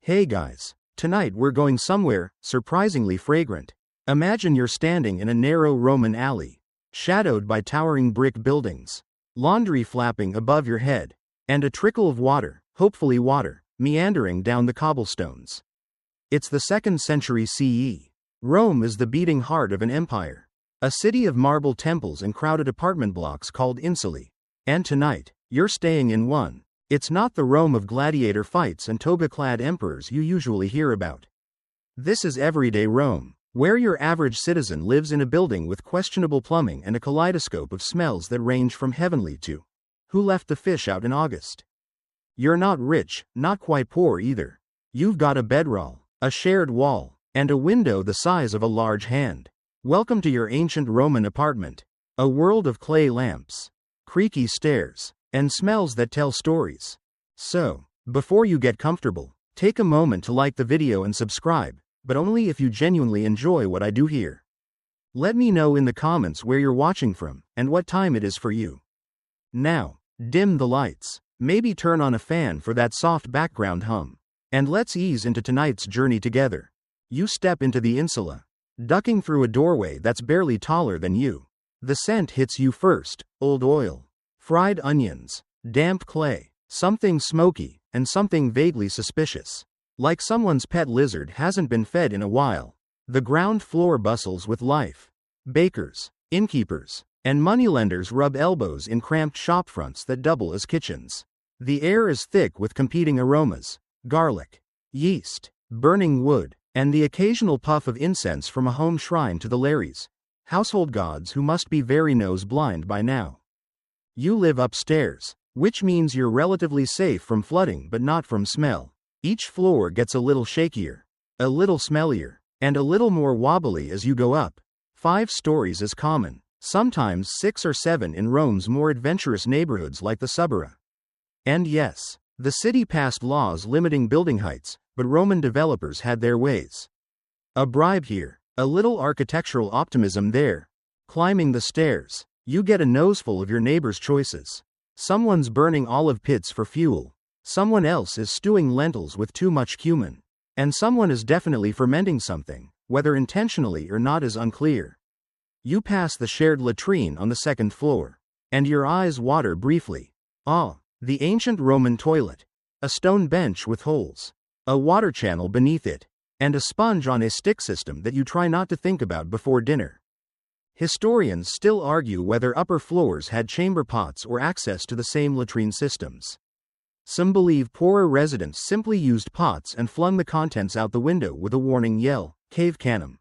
Hey guys, tonight we're going somewhere surprisingly fragrant. Imagine you're standing in a narrow Roman alley, shadowed by towering brick buildings, laundry flapping above your head, and a trickle of water, hopefully water, meandering down the cobblestones. It's the 2nd century CE. Rome is the beating heart of an empire, a city of marble temples and crowded apartment blocks called insulae. And tonight, you're staying in one. It's not the Rome of gladiator fights and toga-clad emperors you usually hear about. This is everyday Rome, where your average citizen lives in a building with questionable plumbing and a kaleidoscope of smells that range from heavenly to who left the fish out in August. You're not rich, not quite poor either. You've got a bedroll, a shared wall, and a window the size of a large hand. Welcome to your ancient Roman apartment, a world of clay lamps, creaky stairs, and smells that tell stories. So, before you get comfortable, take a moment to like the video and subscribe, but only if you genuinely enjoy what I do here. Let me know in the comments where you're watching from, and what time it is for you. Now, dim the lights, maybe turn on a fan for that soft background hum, and let's ease into tonight's journey together. You step into the insula, ducking through a doorway that's barely taller than you. The scent hits you first: old oil, fried onions, damp clay, something smoky, and something vaguely suspicious. Like someone's pet lizard hasn't been fed in a while. The ground floor bustles with life. Bakers, innkeepers, and moneylenders rub elbows in cramped shopfronts that double as kitchens. The air is thick with competing aromas: garlic, yeast, burning wood, and the occasional puff of incense from a home shrine to the Lares, household gods who must be very nose-blind by now. You live upstairs, which means you're relatively safe from flooding but not from smell. Each floor gets a little shakier, a little smellier, and a little more wobbly as you go up. 5 stories is common, sometimes 6 or 7 in Rome's more adventurous neighborhoods like the Suburra. And yes, the city passed laws limiting building heights, but Roman developers had their ways. A bribe here, a little architectural optimism there. Climbing the stairs, you get a noseful of your neighbor's choices. Someone's burning olive pits for fuel. Someone else is stewing lentils with too much cumin. And someone is definitely fermenting something, whether intentionally or not is unclear. You pass the shared latrine on the 2nd floor, and your eyes water briefly. Ah, the ancient Roman toilet. A stone bench with holes, a water channel beneath it, and a sponge on a stick system that you try not to think about before dinner. Historians still argue whether upper floors had chamber pots or access to the same latrine systems. Some believe poorer residents simply used pots and flung the contents out the window with a warning yell: "Cave canum.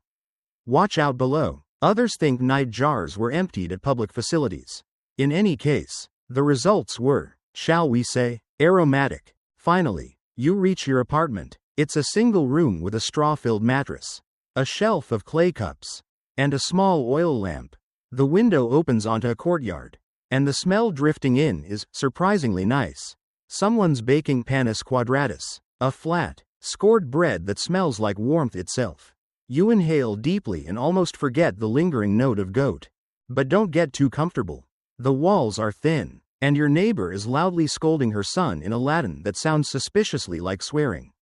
Watch out below." Others think night jars were emptied at public facilities. In any case, the results were, shall we say, aromatic. Finally, you reach your apartment. It's a single room with a straw-filled mattress, a shelf of clay cups, and a small oil lamp. The window opens onto a courtyard, and the smell drifting in is surprisingly nice. Someone's baking panis quadratus, a flat, scored bread that smells like warmth itself. You inhale deeply and almost forget the lingering note of goat. But don't get too comfortable. The walls are thin, and your neighbor is loudly scolding her son in a Latin that sounds suspiciously like swearing.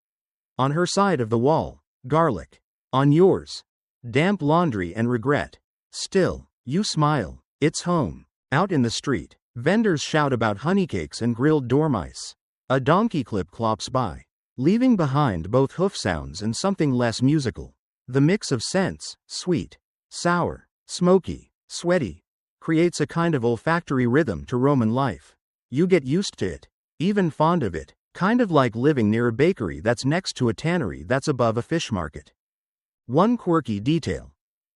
On her side of the wall, garlic. On yours, damp laundry and regret. Still, you smile. It's home. Out in the street, vendors shout about honeycakes and grilled dormice. A donkey clip clops by, leaving behind both hoof sounds and something less musical. The mix of scents, sweet, sour, smoky, sweaty, creates a kind of olfactory rhythm to Roman life. You get used to it, even fond of it, kind of like living near a bakery that's next to a tannery that's above a fish market. One quirky detail: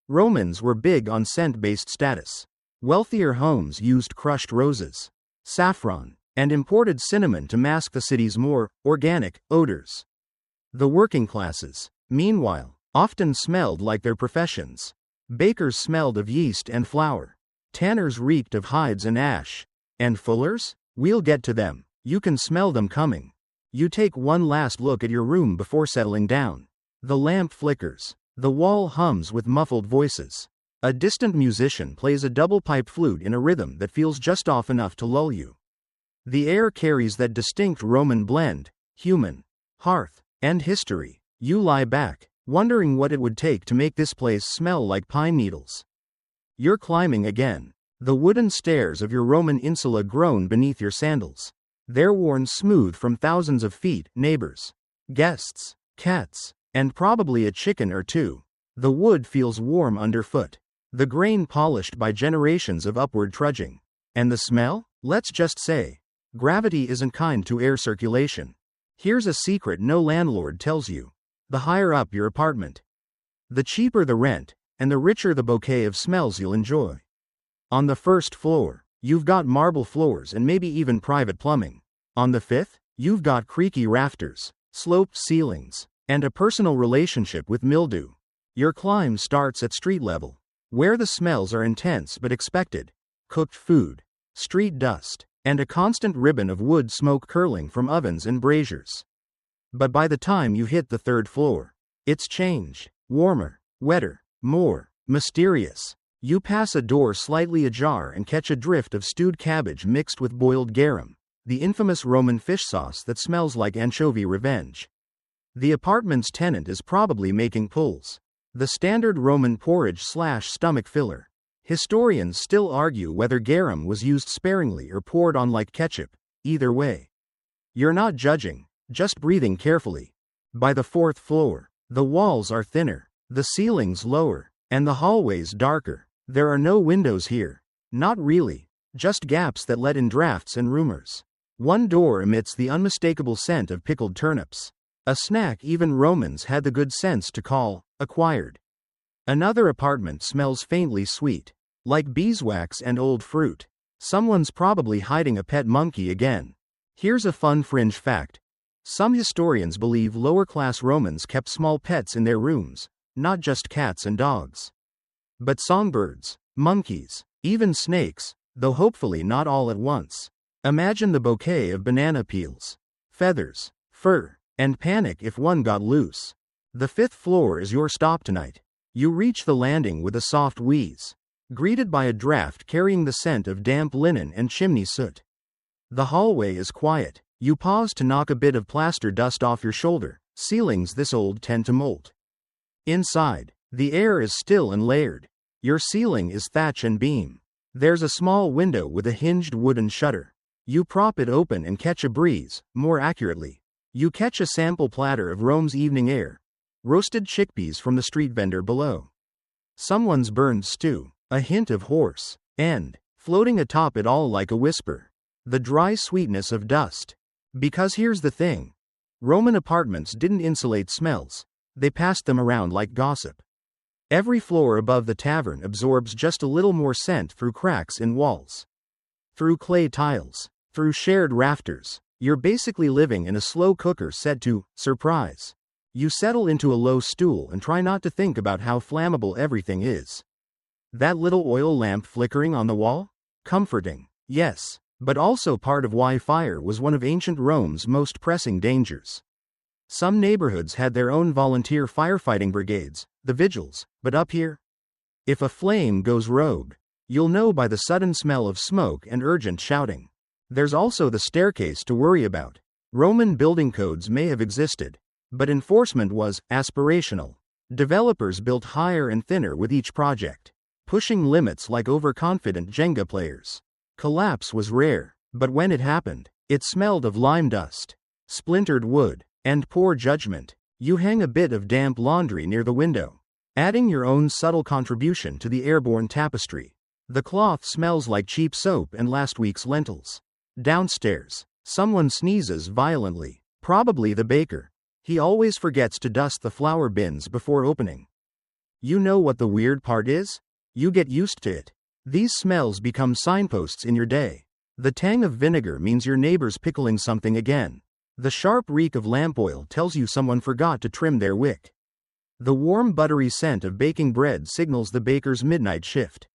Romans were big on scent-based status. Wealthier homes used crushed roses, saffron, and imported cinnamon to mask the city's more organic odors. The working classes, meanwhile, often smelled like their professions. Bakers smelled of yeast and flour. Tanners reeked of hides and ash. And fullers? We'll get to them. You can smell them coming. You take one last look at your room before settling down. The lamp flickers. The wall hums with muffled voices. A distant musician plays a double-pipe flute in a rhythm that feels just off enough to lull you. The air carries that distinct Roman blend: human, hearth, And history. You lie back, wondering what it would take to make this place smell like pine needles. You're climbing again. The wooden stairs of your Roman insula groan beneath your sandals. They're worn smooth from thousands of feet, neighbors, guests, cats, and probably a chicken or two. The wood feels warm underfoot. The grain polished by generations of upward trudging. And the smell? Let's just say, gravity isn't kind to air circulation. Here's a secret no landlord tells you. The higher up your apartment, the cheaper the rent, and the richer the bouquet of smells you'll enjoy. On the first floor, you've got marble floors and maybe even private plumbing. On the fifth, you've got creaky rafters, sloped ceilings, and a personal relationship with mildew. Your climb starts at street level, where the smells are intense but expected. Cooked food, street dust, and a constant ribbon of wood smoke curling from ovens and braziers. But by the time you hit the third floor, it's changed. Warmer, wetter, more mysterious. You pass a door slightly ajar and catch a drift of stewed cabbage mixed with boiled garum, the infamous Roman fish sauce that smells like anchovy revenge. The apartment's tenant is probably making pulls, the standard Roman porridge/stomach filler. Historians still argue whether garum was used sparingly or poured on like ketchup. Either way, you're not judging, just breathing carefully. By the fourth floor, the walls are thinner, the ceilings lower, and the hallways darker. There are no windows here. Not really, just gaps that let in drafts and rumors. One door emits the unmistakable scent of pickled turnips, a snack even Romans had the good sense to call acquired. Another apartment smells faintly sweet, like beeswax and old fruit. Someone's probably hiding a pet monkey again. Here's a fun fringe fact. Some historians believe lower-class Romans kept small pets in their rooms, not just cats and dogs, but songbirds, monkeys, even snakes, though hopefully not all at once. Imagine the bouquet of banana peels, feathers, fur, and panic if one got loose. The fifth floor is your stop tonight. You reach the landing with a soft wheeze, greeted by a draft carrying the scent of damp linen and chimney soot. The hallway is quiet. You pause to knock a bit of plaster dust off your shoulder. Ceilings this old tend to molt. Inside, the air is still and layered. Your ceiling is thatch and beam. There's a small window with a hinged wooden shutter. You prop it open and catch a breeze. More accurately, you catch a sample platter of Rome's evening air. Roasted chickpeas from the street vendor below. Someone's burned stew. A hint of horse. And, floating atop it all like a whisper, the dry sweetness of dust. Because here's the thing. Roman apartments didn't insulate smells. They passed them around like gossip. Every floor above the tavern absorbs just a little more scent through cracks in walls, through clay tiles, through shared rafters. You're basically living in a slow cooker set to surprise. You settle into a low stool and try not to think about how flammable everything is. That little oil lamp flickering on the wall? Comforting, yes, but also part of why fire was one of ancient Rome's most pressing dangers. Some neighborhoods had their own volunteer firefighting brigades, the vigils, but up here, if a flame goes rogue, you'll know by the sudden smell of smoke and urgent shouting. There's also the staircase to worry about. Roman building codes may have existed, but enforcement was aspirational. Developers built higher and thinner with each project, pushing limits like overconfident Jenga players. Collapse was rare, but when it happened, it smelled of lime dust, splintered wood, and poor judgment. You hang a bit of damp laundry near the window, adding your own subtle contribution to the airborne tapestry. The cloth smells like cheap soap and last week's lentils. Downstairs, someone sneezes violently, probably the baker. He always forgets to dust the flour bins before opening. You know what the weird part is? You get used to it. These smells become signposts in your day. The tang of vinegar means your neighbor's pickling something again. The sharp reek of lamp oil tells you someone forgot to trim their wick. The warm buttery scent of baking bread signals the baker's midnight shift.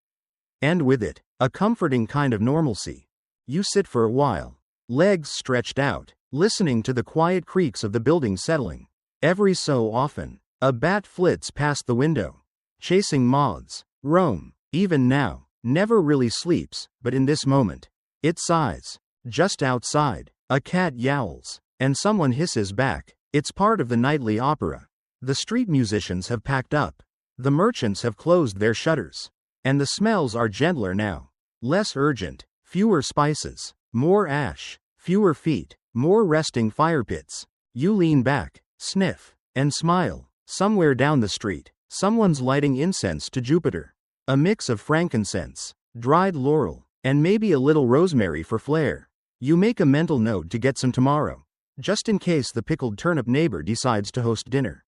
And with it, a comforting kind of normalcy. You sit for a while, legs stretched out, listening to the quiet creaks of the building settling. Every so often, a bat flits past the window, chasing moths. Rome, even now, never really sleeps, but in this moment, it sighs. Just outside, a cat yowls, and someone hisses back, It's part of the nightly opera. The street musicians have packed up. The merchants have closed their shutters. And the smells are gentler now. Less urgent, fewer spices, more ash, fewer feet, more resting fire pits. You lean back, sniff, and smile. Somewhere down the street, someone's lighting incense to Jupiter. A mix of frankincense, dried laurel, and maybe a little rosemary for flair. You make a mental note to get some tomorrow, just in case the pickled turnip neighbor decides to host dinner.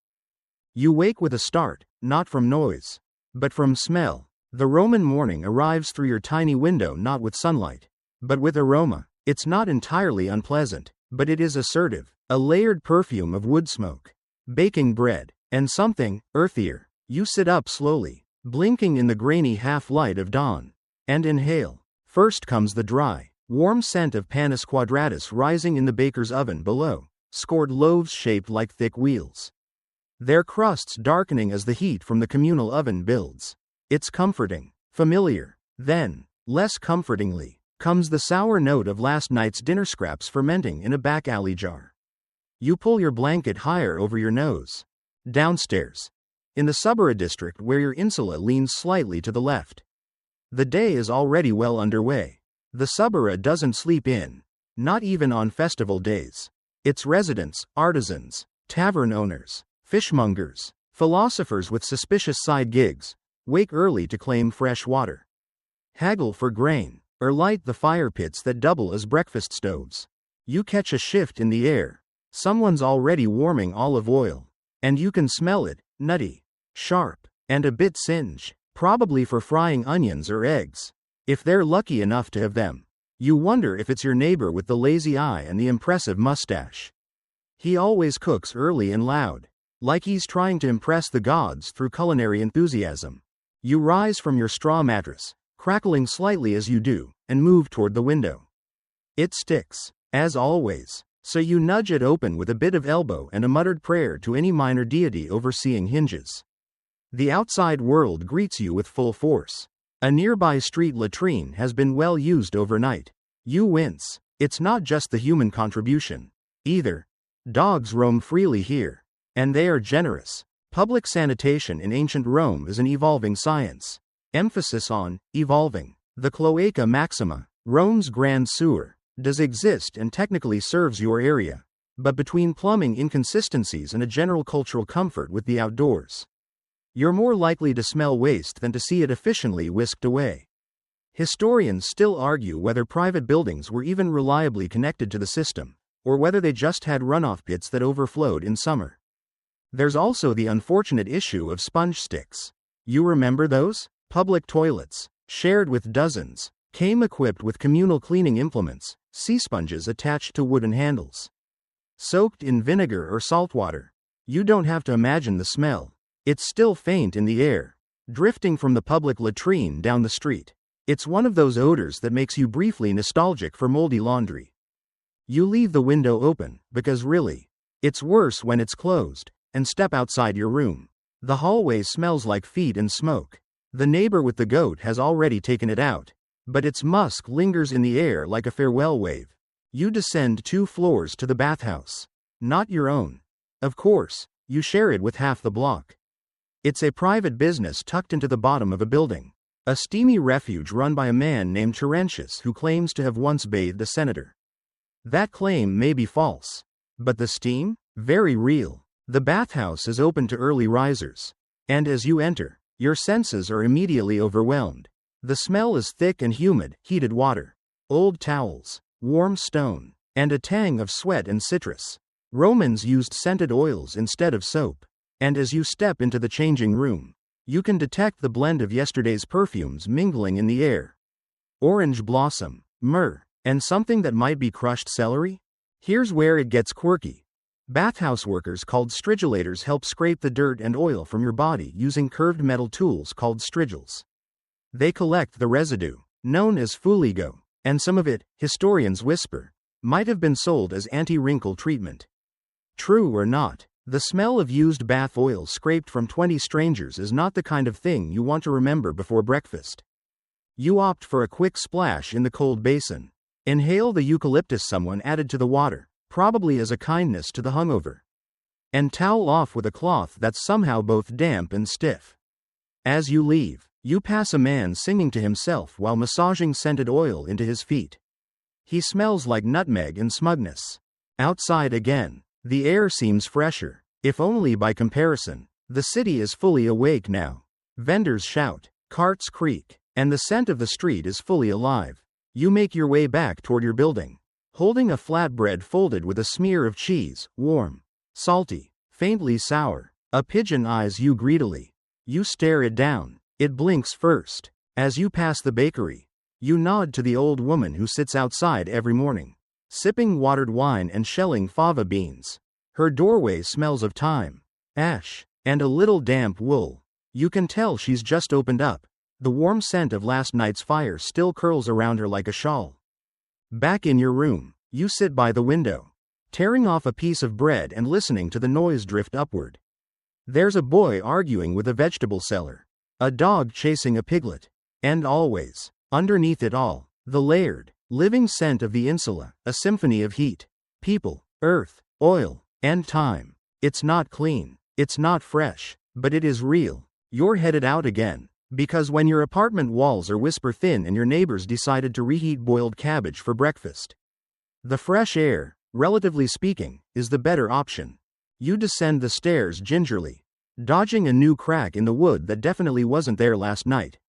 You wake with a start, not from noise, but from smell. The Roman morning arrives through your tiny window not with sunlight, but with aroma. It's not entirely unpleasant, but it is assertive, a layered perfume of wood smoke, baking bread, and something earthier. You sit up slowly, blinking in the grainy half-light of dawn, and inhale. First comes the dry, warm scent of panis quadratus rising in the baker's oven below, scored loaves shaped like thick wheels. Their crusts darkening as the heat from the communal oven builds. It's comforting, familiar. Then, less comfortingly, comes the sour note of last night's dinner scraps fermenting in a back alley jar. You pull your blanket higher over your nose. Downstairs, in the Suburra district where your insula leans slightly to the left, the day is already well underway. The Suburra doesn't sleep in, not even on festival days. Its residents, artisans, tavern owners, fishmongers, philosophers with suspicious side gigs, wake early to claim fresh water, haggle for grain, or light the fire pits that double as breakfast stoves. You catch a shift in the air. Someone's already warming olive oil, and you can smell it, nutty, sharp, and a bit singed, probably for frying onions or eggs, if they're lucky enough to have them. You wonder if it's your neighbor with the lazy eye and the impressive mustache. He always cooks early and loud, like he's trying to impress the gods through culinary enthusiasm. You rise from your straw mattress, crackling slightly as you do, and move toward the window. It sticks, as always, so you nudge it open with a bit of elbow and a muttered prayer to any minor deity overseeing hinges. The outside world greets you with full force. A nearby street latrine has been well used overnight. You wince. It's not just the human contribution, either. Dogs roam freely here, and they are generous. Public sanitation in ancient Rome is an evolving science. Emphasis on evolving. The Cloaca Maxima, Rome's grand sewer, does exist and technically serves your area, but between plumbing inconsistencies and a general cultural comfort with the outdoors, you're more likely to smell waste than to see it efficiently whisked away. Historians still argue whether private buildings were even reliably connected to the system, or whether they just had runoff pits that overflowed in summer. There's also the unfortunate issue of sponge sticks. You remember those? Public toilets, shared with dozens, came equipped with communal cleaning implements, sea sponges attached to wooden handles, soaked in vinegar or salt water. You don't have to imagine the smell. It's still faint in the air, drifting from the public latrine down the street. It's one of those odors that makes you briefly nostalgic for moldy laundry. You leave the window open, because really, it's worse when it's closed, and step outside your room. The hallway smells like feet and smoke. The neighbor with the goat has already taken it out, but its musk lingers in the air like a farewell wave. You descend 2 floors to the bathhouse. Not your own. Of course, you share it with half the block. It's a private business tucked into the bottom of a building. A steamy refuge run by a man named Terentius who claims to have once bathed a senator. That claim may be false, but the steam? Very real. The bathhouse is open to early risers, and as you enter, your senses are immediately overwhelmed. The smell is thick and humid, heated water, old towels, warm stone, and a tang of sweat and citrus. Romans used scented oils instead of soap, and as you step into the changing room, you can detect the blend of yesterday's perfumes mingling in the air. Orange blossom, myrrh, and something that might be crushed celery? Here's where it gets quirky. Bathhouse workers called stridulators help scrape the dirt and oil from your body using curved metal tools called strigils. They collect the residue, known as fulligo, and some of it, historians whisper, might have been sold as anti-wrinkle treatment. True or not, the smell of used bath oil scraped from 20 strangers is not the kind of thing you want to remember before breakfast. You opt for a quick splash in the cold basin. Inhale the eucalyptus someone added to the water, probably as a kindness to the hungover. and towel off with a cloth that's somehow both damp and stiff. As you leave, you pass a man singing to himself while massaging scented oil into his feet. He smells like nutmeg and smugness. Outside again, the air seems fresher, if only by comparison. The city is fully awake now. Vendors shout, carts creak, and the scent of the street is fully alive. You make your way back toward your building, holding a flatbread folded with a smear of cheese, warm, salty, faintly sour. A pigeon eyes you greedily. You stare it down. It blinks first. As you pass the bakery, you nod to the old woman who sits outside every morning, sipping watered wine and shelling fava beans. Her doorway smells of thyme, ash, and a little damp wool. You can tell she's just opened up. The warm scent of last night's fire still curls around her like a shawl. Back in your room, you sit by the window, tearing off a piece of bread and listening to the noise drift upward. There's a boy arguing with a vegetable seller, a dog chasing a piglet, and always, underneath it all, the layered, living scent of the insula, a symphony of heat, people, earth, oil, and time. It's not clean, it's not fresh, but it is real. You're headed out again, because when your apartment walls are whisper thin and your neighbors decided to reheat boiled cabbage for breakfast, the fresh air, relatively speaking, is the better option. You descend the stairs gingerly, dodging a new crack in the wood that definitely wasn't there last night.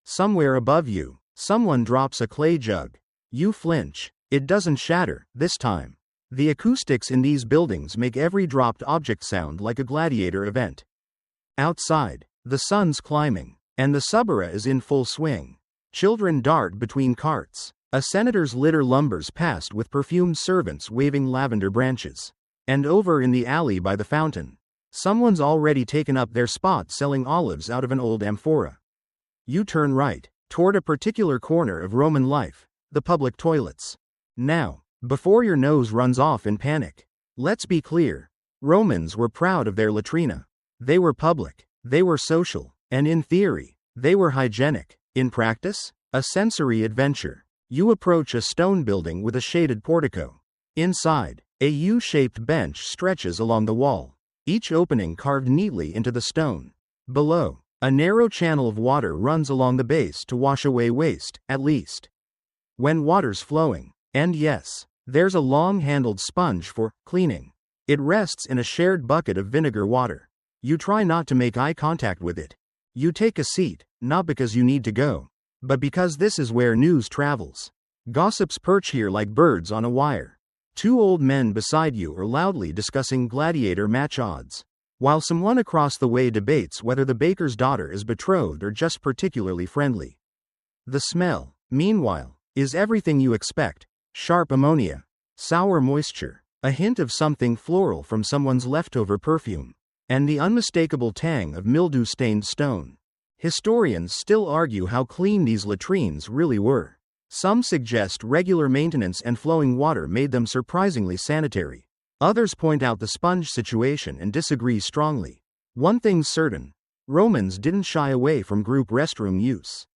Somewhere above you, someone drops a clay jug. You flinch. It doesn't shatter, this time. The acoustics in these buildings make every dropped object sound like a gladiator event. Outside, the sun's climbing, and the suburra is in full swing. Children dart between carts. A senator's litter lumbers past with perfumed servants waving lavender branches. And over in the alley by the fountain, someone's already taken up their spot selling olives out of an old amphora. You turn right, toward a particular corner of Roman life, the public toilets. Now, before your nose runs off in panic, let's be clear. Romans were proud of their latrina. They were public, they were social, and in theory, they were hygienic. In practice, a sensory adventure. You approach a stone building with a shaded portico. Inside, a U-shaped bench stretches along the wall, each opening carved neatly into the stone. Below, a narrow channel of water runs along the base to wash away waste, at least when water's flowing. And yes, there's a long-handled sponge for cleaning. It rests in a shared bucket of vinegar water. You try not to make eye contact with it. You take a seat, not because you need to go, but because this is where news travels. Gossips perch here like birds on a wire. Two old men beside you are loudly discussing gladiator match odds, while someone across the way debates whether the baker's daughter is betrothed or just particularly friendly. The smell, meanwhile, is everything you expect. Sharp ammonia, sour moisture, a hint of something floral from someone's leftover perfume, and the unmistakable tang of mildew-stained stone. Historians still argue how clean these latrines really were. Some suggest regular maintenance and flowing water made them surprisingly sanitary. Others point out the sponge situation and disagree strongly. One thing's certain: Romans didn't shy away from group restroom use.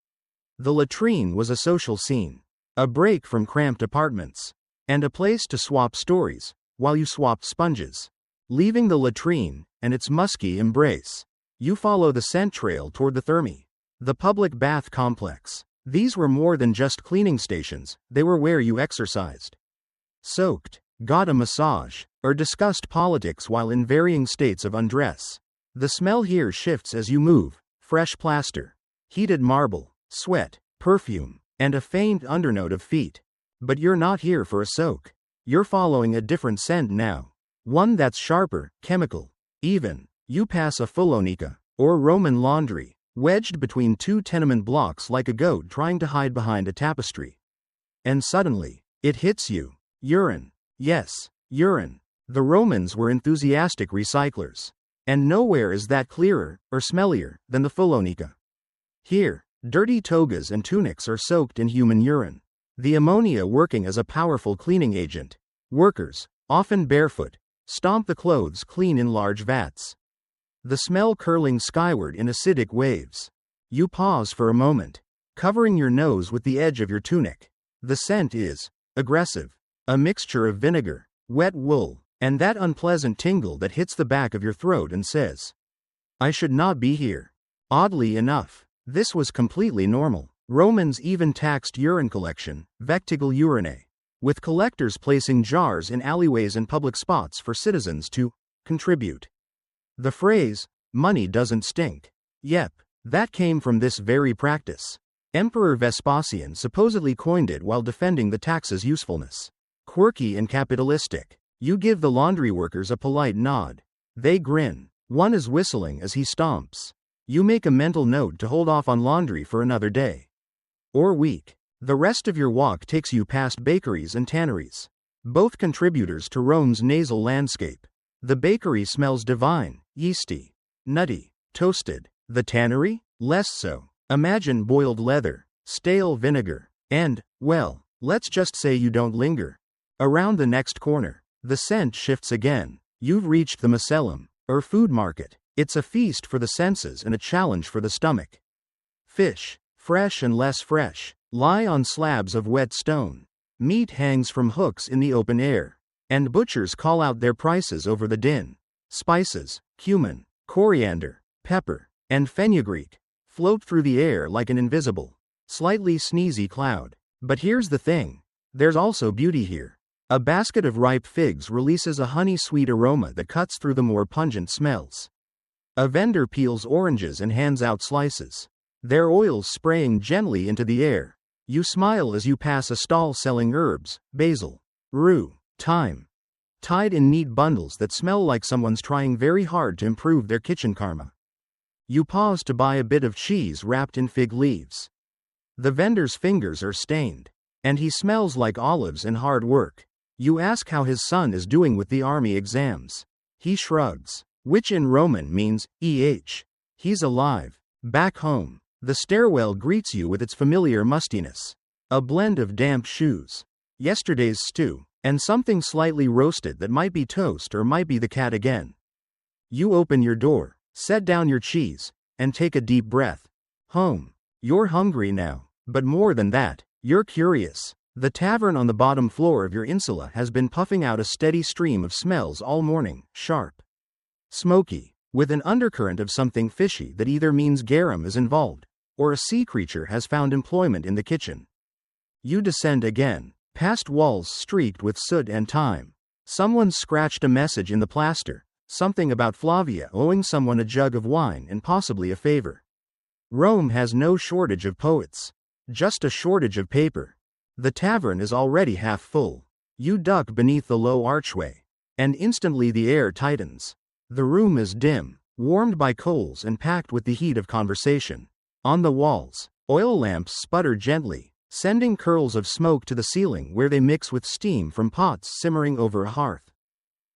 The latrine was a social scene, a break from cramped apartments, and a place to swap stories, while you swapped sponges. Leaving the latrine, and its musky embrace, you follow the scent trail toward the thermi, the public bath complex. These were more than just cleaning stations, they were where you exercised, soaked, got a massage, or discussed politics while in varying states of undress. The smell here shifts as you move: fresh plaster, heated marble, sweat, perfume, and a faint undernote of feet. But you're not here for a soak. You're following a different scent now. One that's sharper, chemical, even. You pass a fullonica, or Roman laundry, wedged between two tenement blocks like a goat trying to hide behind a tapestry. And suddenly, it hits you. Urine. Yes, urine. The Romans were enthusiastic recyclers. And nowhere is that clearer, or smellier, than the fullonica. Here, dirty togas and tunics are soaked in human urine, the ammonia working as a powerful cleaning agent. Workers, often barefoot, stomp the clothes clean in large vats, the smell curling skyward in acidic waves. You pause for a moment, covering your nose with the edge of your tunic. The scent is aggressive, a mixture of vinegar, wet wool, And that unpleasant tingle that hits the back of your throat and says, I should not be here. Oddly enough, this was completely normal. Romans even taxed urine collection, vectigal urinae, with collectors placing jars in alleyways and public spots for citizens to contribute. The phrase, money doesn't stink. Yep, that came from this very practice. Emperor Vespasian supposedly coined it while defending the tax's usefulness. Quirky and capitalistic. You give the laundry workers a polite nod. They grin. One is whistling as he stomps. You make a mental note to hold off on laundry for another day or week. The rest of your walk takes you past bakeries and tanneries, both contributors to Rome's nasal landscape. The bakery smells divine, yeasty, nutty, toasted. The tannery? Less so. Imagine boiled leather, stale vinegar, and, well, let's just say you don't linger. Around the next corner, the scent shifts again. You've reached the macellum, or food market. It's a feast for the senses and a challenge for the stomach. Fish, fresh and less fresh, lie on slabs of wet stone. Meat hangs from hooks in the open air, and butchers call out their prices over the din. Spices, cumin, coriander, pepper, and fenugreek float through the air like an invisible, slightly sneezy cloud. But here's the thing. There's also beauty here. A basket of ripe figs releases a honey-sweet aroma that cuts through the more pungent smells. A vendor peels oranges and hands out slices, their oils spraying gently into the air. You smile as you pass a stall selling herbs, basil, rue, thyme, tied in neat bundles that smell like someone's trying very hard to improve their kitchen karma. You pause to buy a bit of cheese wrapped in fig leaves. The vendor's fingers are stained, and he smells like olives and hard work. You ask how his son is doing with the army exams. He shrugs, which in Roman means, he's alive. Back home, the stairwell greets you with its familiar mustiness. A blend of damp shoes, yesterday's stew, and something slightly roasted that might be toast or might be the cat again. You open your door, set down your cheese, and take a deep breath. Home. You're hungry now, but more than that, you're curious. The tavern on the bottom floor of your insula has been puffing out a steady stream of smells all morning, sharp, smoky, with an undercurrent of something fishy that either means garum is involved, or a sea creature has found employment in the kitchen. You descend again, past walls streaked with soot and time. Someone scratched a message in the plaster, something about Flavia owing someone a jug of wine and possibly a favor. Rome has no shortage of poets, just a shortage of paper. The tavern is already half full. You duck beneath the low archway, and instantly the air tightens. The room is dim, warmed by coals and packed with the heat of conversation. On the walls, oil lamps sputter gently, sending curls of smoke to the ceiling where they mix with steam from pots simmering over a hearth.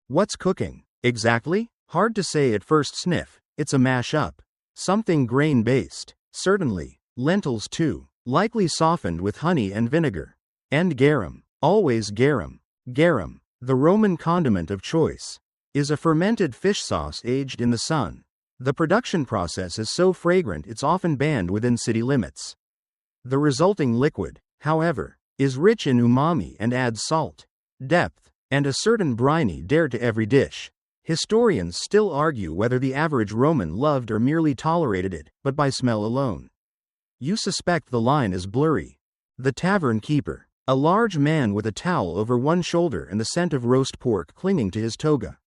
What's cooking? Exactly? Hard to say at first sniff. It's a mash-up. Something grain-based. Certainly. Lentils too. Likely softened with honey and vinegar. And garum. Always garum. Garum, the Roman condiment of choice, is a fermented fish sauce aged in the sun. The production process is so fragrant it's often banned within city limits. The resulting liquid, however, is rich in umami and adds salt, depth, and a certain briny dare to every dish. Historians still argue whether the average Roman loved or merely tolerated it, but by smell alone. You suspect the line is blurry. The tavern keeper, a large man with a towel over one shoulder and the scent of roast pork clinging to his toga,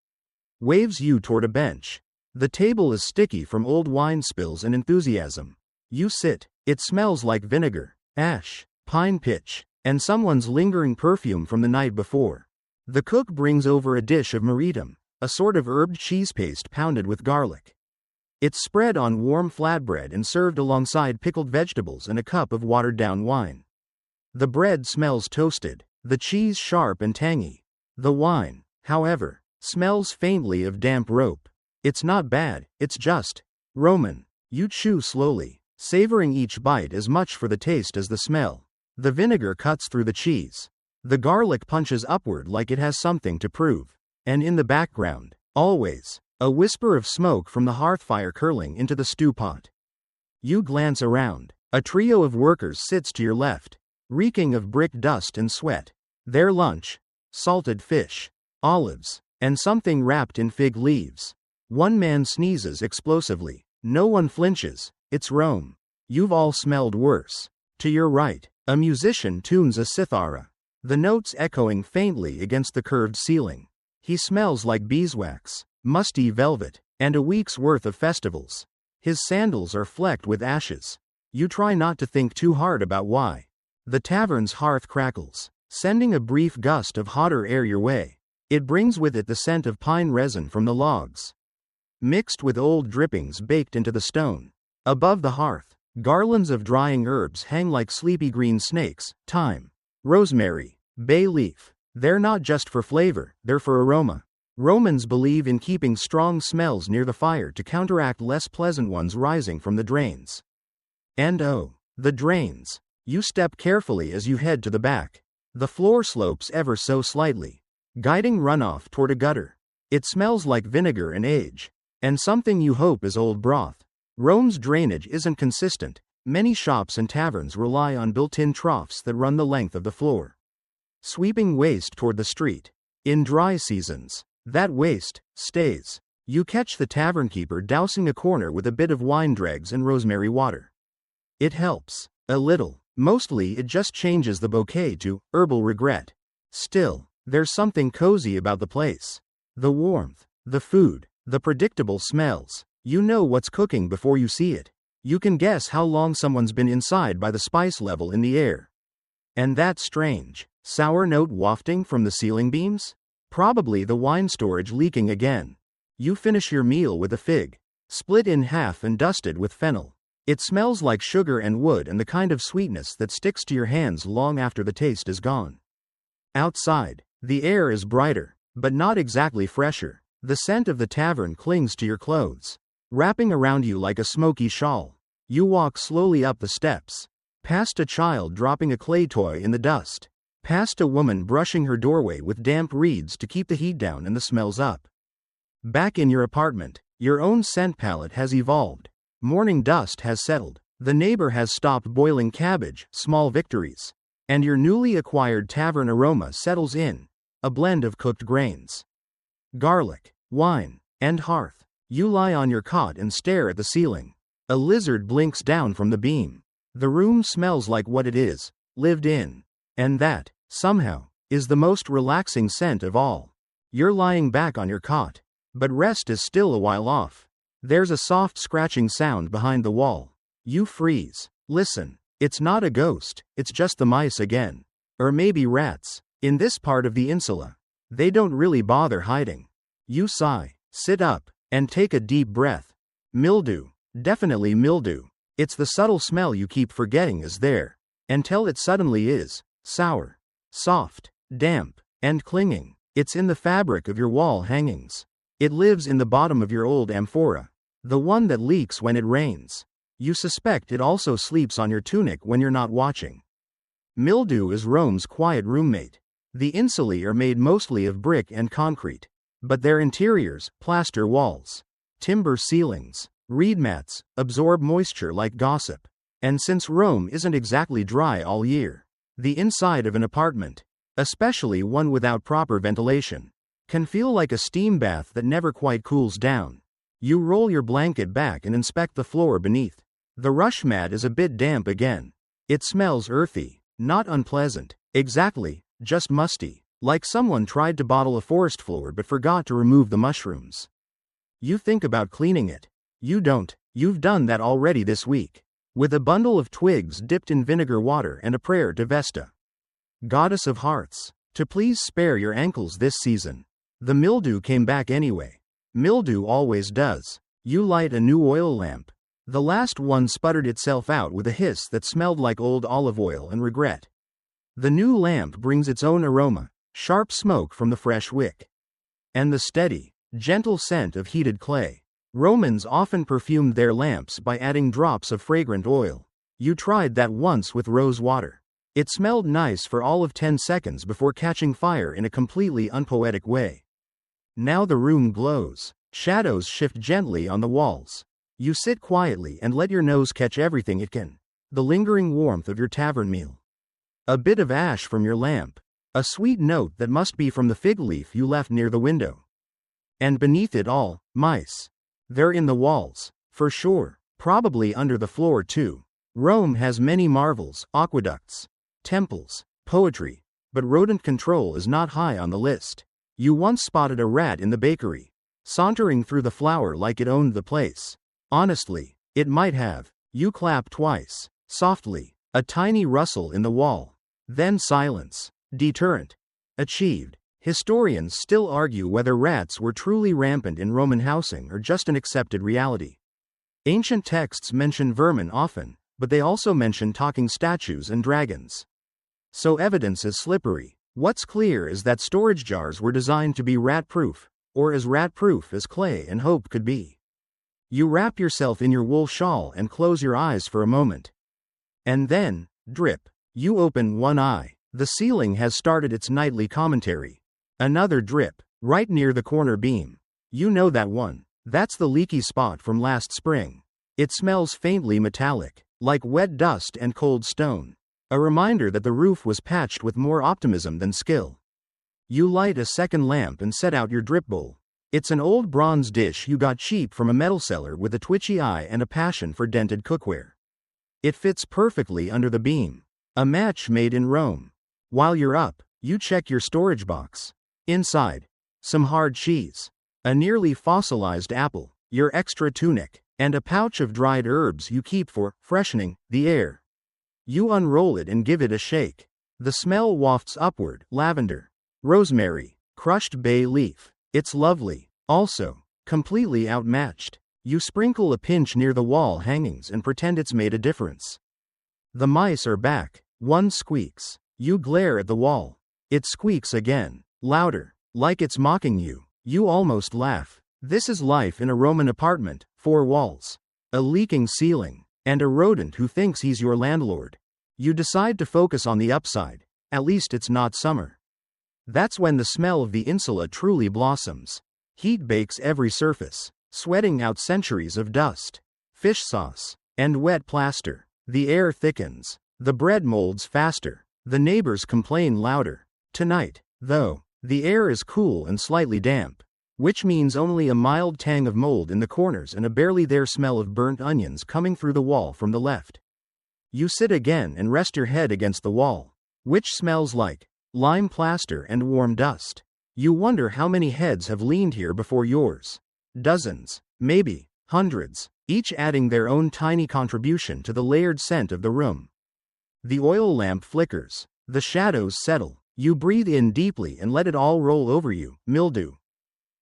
waves you toward a bench. The table is sticky from old wine spills and enthusiasm. You sit. It smells like vinegar, ash, pine pitch, and someone's lingering perfume from the night before. The cook brings over a dish of maritum, a sort of herbed cheese paste pounded with garlic. It's spread on warm flatbread and served alongside pickled vegetables and a cup of watered-down wine. The bread smells toasted, the cheese sharp and tangy. The wine, however, smells faintly of damp rope. It's not bad, it's just Roman. You chew slowly, savoring each bite as much for the taste as the smell. The vinegar cuts through the cheese. The garlic punches upward like it has something to prove. And in the background, always, a whisper of smoke from the hearth fire curling into the stew pot. You glance around. A trio of workers sits to your left, reeking of brick dust and sweat. Their lunch, salted fish, olives, and something wrapped in fig leaves. One man sneezes explosively. No one flinches. It's Rome. You've all smelled worse. To your right, a musician tunes a cithara, the notes echoing faintly against the curved ceiling. He smells like beeswax, musty velvet, and a week's worth of festivals. His sandals are flecked with ashes. You try not to think too hard about why. The tavern's hearth crackles, sending a brief gust of hotter air your way. It brings with it the scent of pine resin from the logs, mixed with old drippings baked into the stone. Above the hearth, garlands of drying herbs hang like sleepy green snakes: thyme, rosemary, bay leaf. They're not just for flavor, they're for aroma. Romans believe in keeping strong smells near the fire to counteract less pleasant ones rising from the drains. And oh, the drains. You step carefully as you head to the back. The floor slopes ever so slightly, guiding runoff toward a gutter. It smells like vinegar and age, and something you hope is old broth. Rome's drainage isn't consistent. Many shops and taverns rely on built-in troughs that run the length of the floor, sweeping waste toward the street. In dry seasons, that waste stays. You catch the tavern keeper dousing a corner with a bit of wine dregs and rosemary water. It helps. A little. Mostly it just changes the bouquet to herbal regret. Still, there's something cozy about the place. The warmth, the food, the predictable smells. You know what's cooking before you see it. You can guess how long someone's been inside by the spice level in the air. And that strange, sour note wafting from the ceiling beams? Probably the wine storage leaking again. You finish your meal with a fig, split in half and dusted with fennel. It smells like sugar and wood, and the kind of sweetness that sticks to your hands long after the taste is gone. Outside, the air is brighter, but not exactly fresher. The scent of the tavern clings to your clothes, wrapping around you like a smoky shawl. You walk slowly up the steps, past a child dropping a clay toy in the dust, past a woman brushing her doorway with damp reeds to keep the heat down and the smells up. Back in your apartment, your own scent palette has evolved. Morning dust has settled. The neighbor has stopped boiling cabbage, small victories. And your newly acquired tavern aroma settles in, a blend of cooked grains, garlic, wine, and hearth. You lie on your cot and stare at the ceiling. A lizard blinks down from the beam. The room smells like what it is, lived in. And that, somehow, is the most relaxing scent of all. You're lying back on your cot, but rest is still a while off. There's a soft scratching sound behind the wall. You freeze. Listen, it's not a ghost, it's just the mice again. Or maybe rats. In this part of the insula, they don't really bother hiding. You sigh, sit up, and take a deep breath. Mildew. Definitely mildew. It's the subtle smell you keep forgetting is there, until it suddenly is. Sour, soft, damp, and clinging. It's in the fabric of your wall hangings. It lives in the bottom of your old amphora, the one that leaks when it rains. You suspect it also sleeps on your tunic when you're not watching. Mildew is Rome's quiet roommate. The insulae are made mostly of brick and concrete, but their interiors, plaster walls, timber ceilings, reed mats, absorb moisture like gossip. And since Rome isn't exactly dry all year, the inside of an apartment, especially one without proper ventilation, can feel like a steam bath that never quite cools down. You roll your blanket back and inspect the floor beneath. The rush mat is a bit damp again. It smells earthy, not unpleasant, exactly, just musty, like someone tried to bottle a forest floor but forgot to remove the mushrooms. You think about cleaning it. You don't. You've done that already this week, with a bundle of twigs dipped in vinegar water and a prayer to Vesta, goddess of hearts, to please spare your ankles this season. The mildew came back anyway. Mildew always does. You light a new oil lamp. The last one sputtered itself out with a hiss that smelled like old olive oil and regret. The new lamp brings its own aroma, sharp smoke from the fresh wick, and the steady, gentle scent of heated clay. Romans often perfumed their lamps by adding drops of fragrant oil. You tried that once with rose water. It smelled nice for all of 10 seconds before catching fire in a completely unpoetic way. Now the room glows. Shadows shift gently on the walls. You sit quietly and let your nose catch everything it can. The lingering warmth of your tavern meal. A bit of ash from your lamp. A sweet note that must be from the fig leaf you left near the window. And beneath it all, mice. They're in the walls, for sure, probably under the floor too. Rome has many marvels, aqueducts, temples, poetry, but rodent control is not high on the list. You once spotted a rat in the bakery, sauntering through the flour like it owned the place. Honestly, it might have. You clap twice, softly, a tiny rustle in the wall. Then silence. Deterrent. Achieved. Historians still argue whether rats were truly rampant in Roman housing or just an accepted reality. Ancient texts mention vermin often, but they also mention talking statues and dragons. So evidence is slippery. What's clear is that storage jars were designed to be rat-proof, or as rat-proof as clay and hope could be. You wrap yourself in your wool shawl and close your eyes for a moment. And then, drip. You open one eye. The ceiling has started its nightly commentary. Another drip, right near the corner beam. You know that one. That's the leaky spot from last spring. It smells faintly metallic, like wet dust and cold stone. A reminder that the roof was patched with more optimism than skill. You light a second lamp and set out your drip bowl. It's an old bronze dish you got cheap from a metal seller with a twitchy eye and a passion for dented cookware. It fits perfectly under the beam. A match made in Rome. While you're up, you check your storage box. Inside, some hard cheese, a nearly fossilized apple, your extra tunic, and a pouch of dried herbs you keep for freshening the air. You unroll it and give it a shake. The smell wafts upward, lavender, rosemary, crushed bay leaf. It's lovely. Also, completely outmatched. You sprinkle a pinch near the wall hangings and pretend it's made a difference. The mice are back. One squeaks. You glare at the wall. It squeaks again, louder, like it's mocking you. You almost laugh. This is life in a Roman apartment, 4 walls, a leaking ceiling, and a rodent who thinks he's your landlord. You decide to focus on the upside. At least it's not summer. That's when the smell of the insula truly blossoms. Heat bakes every surface, sweating out centuries of dust, fish sauce, and wet plaster. The air thickens. The bread molds faster. The neighbors complain louder. Tonight, though, the air is cool and slightly damp, which means only a mild tang of mold in the corners and a barely there smell of burnt onions coming through the wall from the left. You sit again and rest your head against the wall, which smells like lime plaster and warm dust. You wonder how many heads have leaned here before yours. Dozens, maybe hundreds, each adding their own tiny contribution to the layered scent of the room. The oil lamp flickers. The shadows settle. You breathe in deeply and let it all roll over you. Mildew,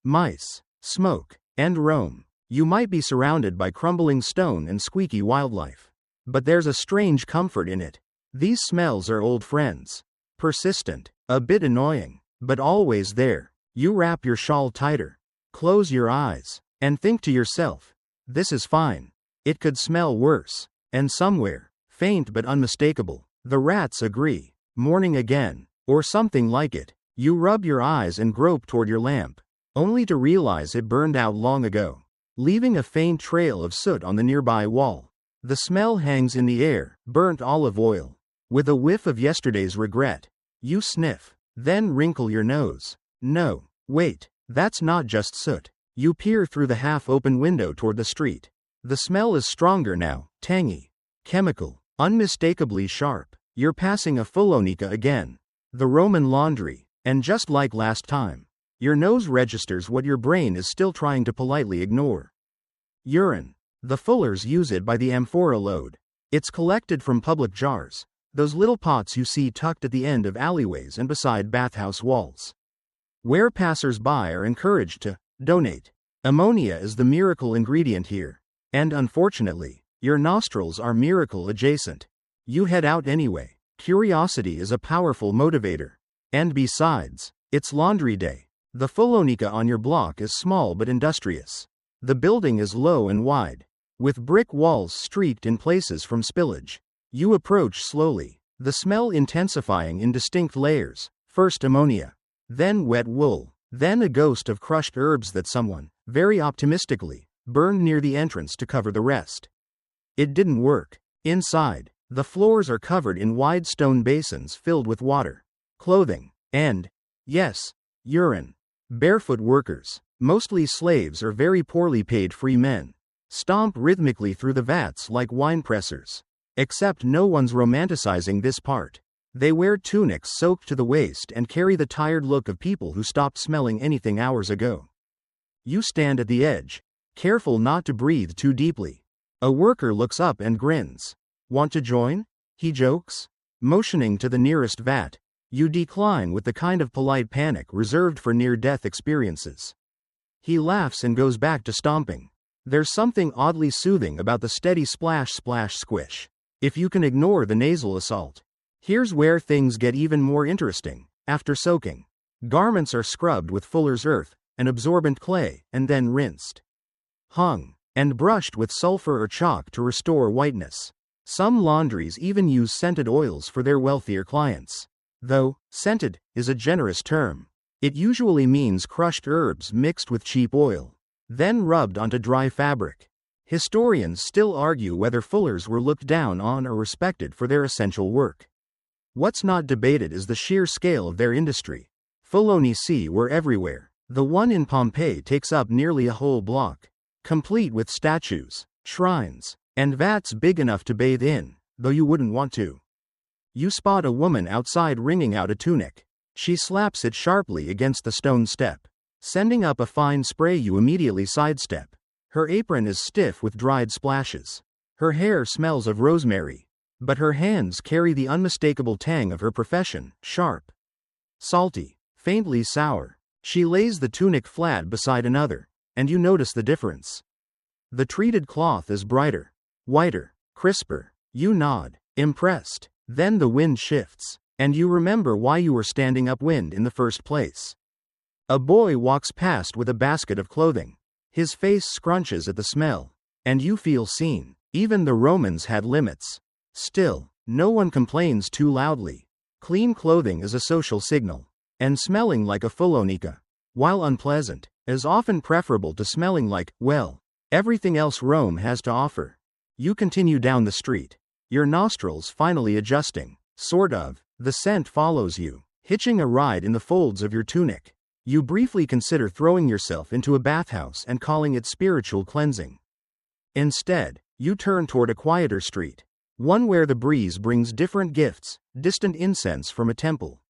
mice, smoke, and Rome. You might be surrounded by crumbling stone and squeaky wildlife. But there's a strange comfort in it. These smells are old friends. Persistent, a bit annoying, but always there. You wrap your shawl tighter, close your eyes, and think to yourself, this is fine. It could smell worse. And somewhere, faint but unmistakable, the rats agree. Morning again, or something like it. You rub your eyes and grope toward your lamp, only to realize it burned out long ago, leaving a faint trail of soot on the nearby wall. The smell hangs in the air, burnt olive oil, with a whiff of yesterday's regret. You sniff, then wrinkle your nose. No, wait, that's not just soot. You peer through the half-open window toward the street. The smell is stronger now, tangy, chemical, unmistakably sharp. You're passing a fullonica again, the Roman laundry, and just like last time, your nose registers what your brain is still trying to politely ignore. Urine. The fullers use it by the amphora load. It's collected from public jars, those little pots you see tucked at the end of alleyways and beside bathhouse walls, where passers-by are encouraged to donate. Ammonia is the miracle ingredient here, and unfortunately, your nostrils are miracle adjacent. You head out anyway. Curiosity is a powerful motivator. And besides, it's laundry day. The fullonica on your block is small but industrious. The building is low and wide, with brick walls streaked in places from spillage. You approach slowly, the smell intensifying in distinct layers. First ammonia, then wet wool, then a ghost of crushed herbs that someone, very optimistically, burned near the entrance to cover the rest. It didn't work. Inside, the floors are covered in wide stone basins filled with water, clothing, and, yes, urine. Barefoot workers, Mostly slaves or very poorly paid free men. Stomp rhythmically through the vats like wine pressers. Except no one's romanticizing this part. They wear tunics soaked to the waist and carry the tired look of people who stopped smelling anything hours ago. You stand at the edge, careful not to breathe too deeply. A worker looks up and grins. Want to join? He jokes. Motioning to the nearest vat, you decline with the kind of polite panic reserved for near-death experiences. He laughs and goes back to stomping. There's something oddly soothing about the steady splash splash squish. If you can ignore the nasal assault. Here's where things get even more interesting. After soaking, garments are scrubbed with fuller's earth, an absorbent clay, and then rinsed, hung, and brushed with sulfur or chalk to restore whiteness. Some laundries even use scented oils for their wealthier clients. Though, scented is a generous term. It usually means crushed herbs mixed with cheap oil, then rubbed onto dry fabric. Historians still argue whether fullers were looked down on or respected for their essential work. What's not debated is the sheer scale of their industry. Fullonica were everywhere. The one in Pompeii takes up nearly a whole block, complete with statues, shrines, and vats big enough to bathe in, though you wouldn't want to. You spot a woman outside wringing out a tunic. She slaps it sharply against the stone step, sending up a fine spray you immediately sidestep. Her apron is stiff with dried splashes. Her hair smells of rosemary, but her hands carry the unmistakable tang of her profession, sharp, salty, faintly sour. She lays the tunic flat beside another, and you notice the difference. The treated cloth is brighter, whiter, crisper. You nod, impressed. Then the wind shifts, and you remember why you were standing upwind in the first place. A boy walks past with a basket of clothing. His face scrunches at the smell, and you feel seen. Even the Romans had limits. Still, no one complains too loudly. Clean clothing is a social signal, and smelling like a fullonica, while unpleasant, is often preferable to smelling like, well, everything else Rome has to offer. You continue down the street, your nostrils finally adjusting. Sort of. The scent follows you, hitching a ride in the folds of your tunic. You briefly consider throwing yourself into a bathhouse and calling it spiritual cleansing. Instead, you turn toward a quieter street, one where the breeze brings different gifts, distant incense from a temple,